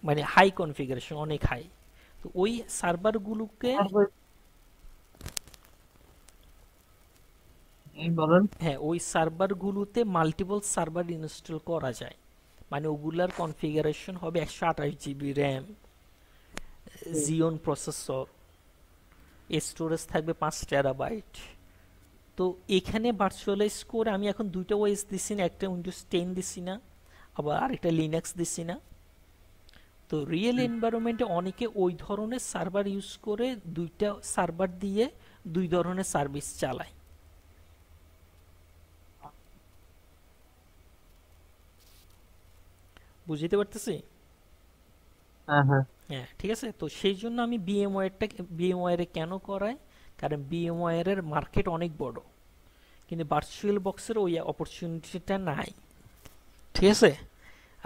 মানে হাই কনফিগারেশন, অনেক হাই। তো ওই সার্ভারগুলোকে, এই বলেন। হ্যাঁ, ওই সার্ভারগুলোতে মাল্টিপল সার্ভার ইনস্টল করা যায়। মানে ওগুলার কনফিগারেশন হবে 128 GB RAM, Jeon processor, storage থাকবে 5 টেরাবাইট। তো এখানে ভার্চুয়ালাইজ করে আমি এখন দুইটা ওএস দিচ্ছি না, একটা উইন্ডোজ 10 দিচ্ছি না, আবার আরেকটা লিনাক্স দিচ্ছি না। তো রিয়েল এনভায়রনমেন্টে অনেকে ওই ধরনের সার্ভার ইউজ করে দুইটা সার্ভার দিয়ে দুই ধরনের সার্ভিস চালায়। বুঝতে পারতেছি? হ্যাঁ, হ্যাঁ। হ্যাঁ, ঠিক আছে। তো সেই জন্য আমি বিএমওয়ারে কেন করাই, কারণ বিএমওয়ারের মার্কেট অনেক বড়, কিন্তু ভার্চুয়াল বক্সের ওই অপরচুনিটিটা নাই। ঠিক আছে।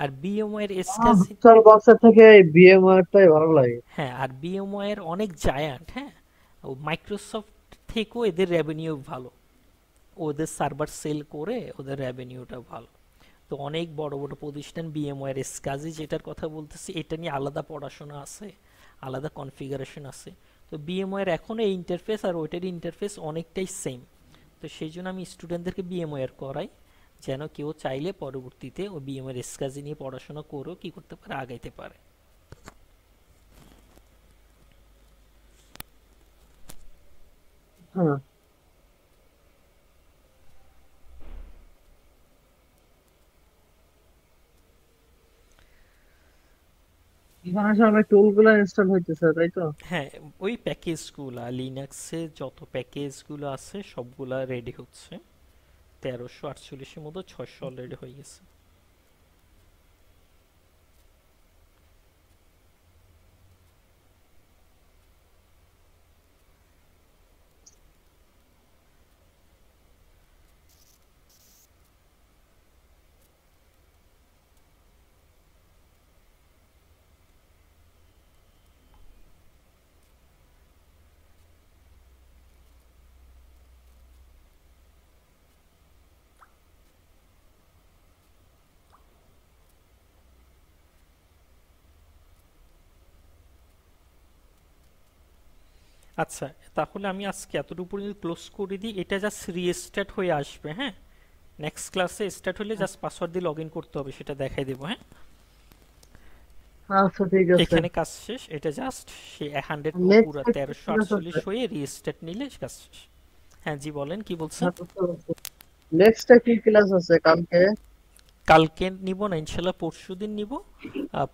আর বিএমওয়ার আমার এসকাজি, ভার্চুয়াল বক্সের থেকে ভিএমওয়ারটাই ভালো লাগে। হ্যাঁ, আর বিএমওয়ার অনেক জায়ান্ট, হ্যাঁ, ও মাইক্রোসফট থেকেও এদের রেভিনিউ ভালো। ওদের সার্ভার সেল করে ওদের রেভিনিউটা ভালো। তো অনেক বড় বড় প্রতিষ্ঠান বিএমওয়্যার এসকাজি যেটার কথা বলতেছি এটা নিয়ে আলাদা পড়াশোনা আছে, আলাদা কনফিগারেশন আছে। তো বিএমওয়্যার এখন এই ইন্টারফেস আর ওইটার ইন্টারফেস অনেকটাই সেম। তো সেই জন্য আমি স্টুডেন্টদেরকে বিএমওয়্যার করাই, যেন কেউ চাইলে পরবর্তীতে ওই বিএমওয়্যার এসকাজি নিয়ে পড়াশোনা করেও কি করতে পারে, আগাইতে পারে। হ্যাঁ, এখানে সব টুল গুলো ইনস্টল হইতেছে তাই তো? হ্যাঁ, ওই প্যাকেজগুলো লিনাক্সে যত প্যাকেজগুলো আছে সবগুলা রেডি হচ্ছে। 1348-এর মতো 600 অলরেডি হয়ে গেছে। আচ্ছা, তাহলে আমি আজকে এতটুকু পর্যন্ত ক্লোজ করে দিই, এটা জাস্ট রিস্টার্ট হয়ে আসবে। হ্যাঁ, নেক্সট ক্লাসে স্টার্ট হলে জাস্ট পাসওয়ার্ড দিয়ে লগ ইন করতে হবে, সেটা দেখাই দেবো। হ্যাঁ, আচ্ছা ঠিক আছে। এখানে কাজ শেষ। এটা জাস্ট সে 100 পুরো নেক্সট তেরোশো ক্লাস আটচল্লিশ আছে? হয়ে রিস্টার্ট নিলে কাজ শেষ। হ্যাঁ জি, বলেন কি বলছেন? হ্যাঁ, বুঝতে পারছি। নেক্সট কি ক্লাস আছে কালকে? কালকে নিব না, ইনশাল্লাহ পরশু দিন নিব।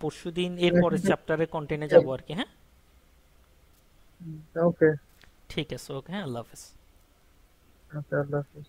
পরশু দিন এর পরের চ্যাপ্টারের কন্টেন্টে যাবো আর কি। হ্যাঁ, ওকে। ঠিক আছে, ওকে, হ্যাঁ, আল্লাহ হাফেজ। আচ্ছা, আল্লাহ হাফেজ।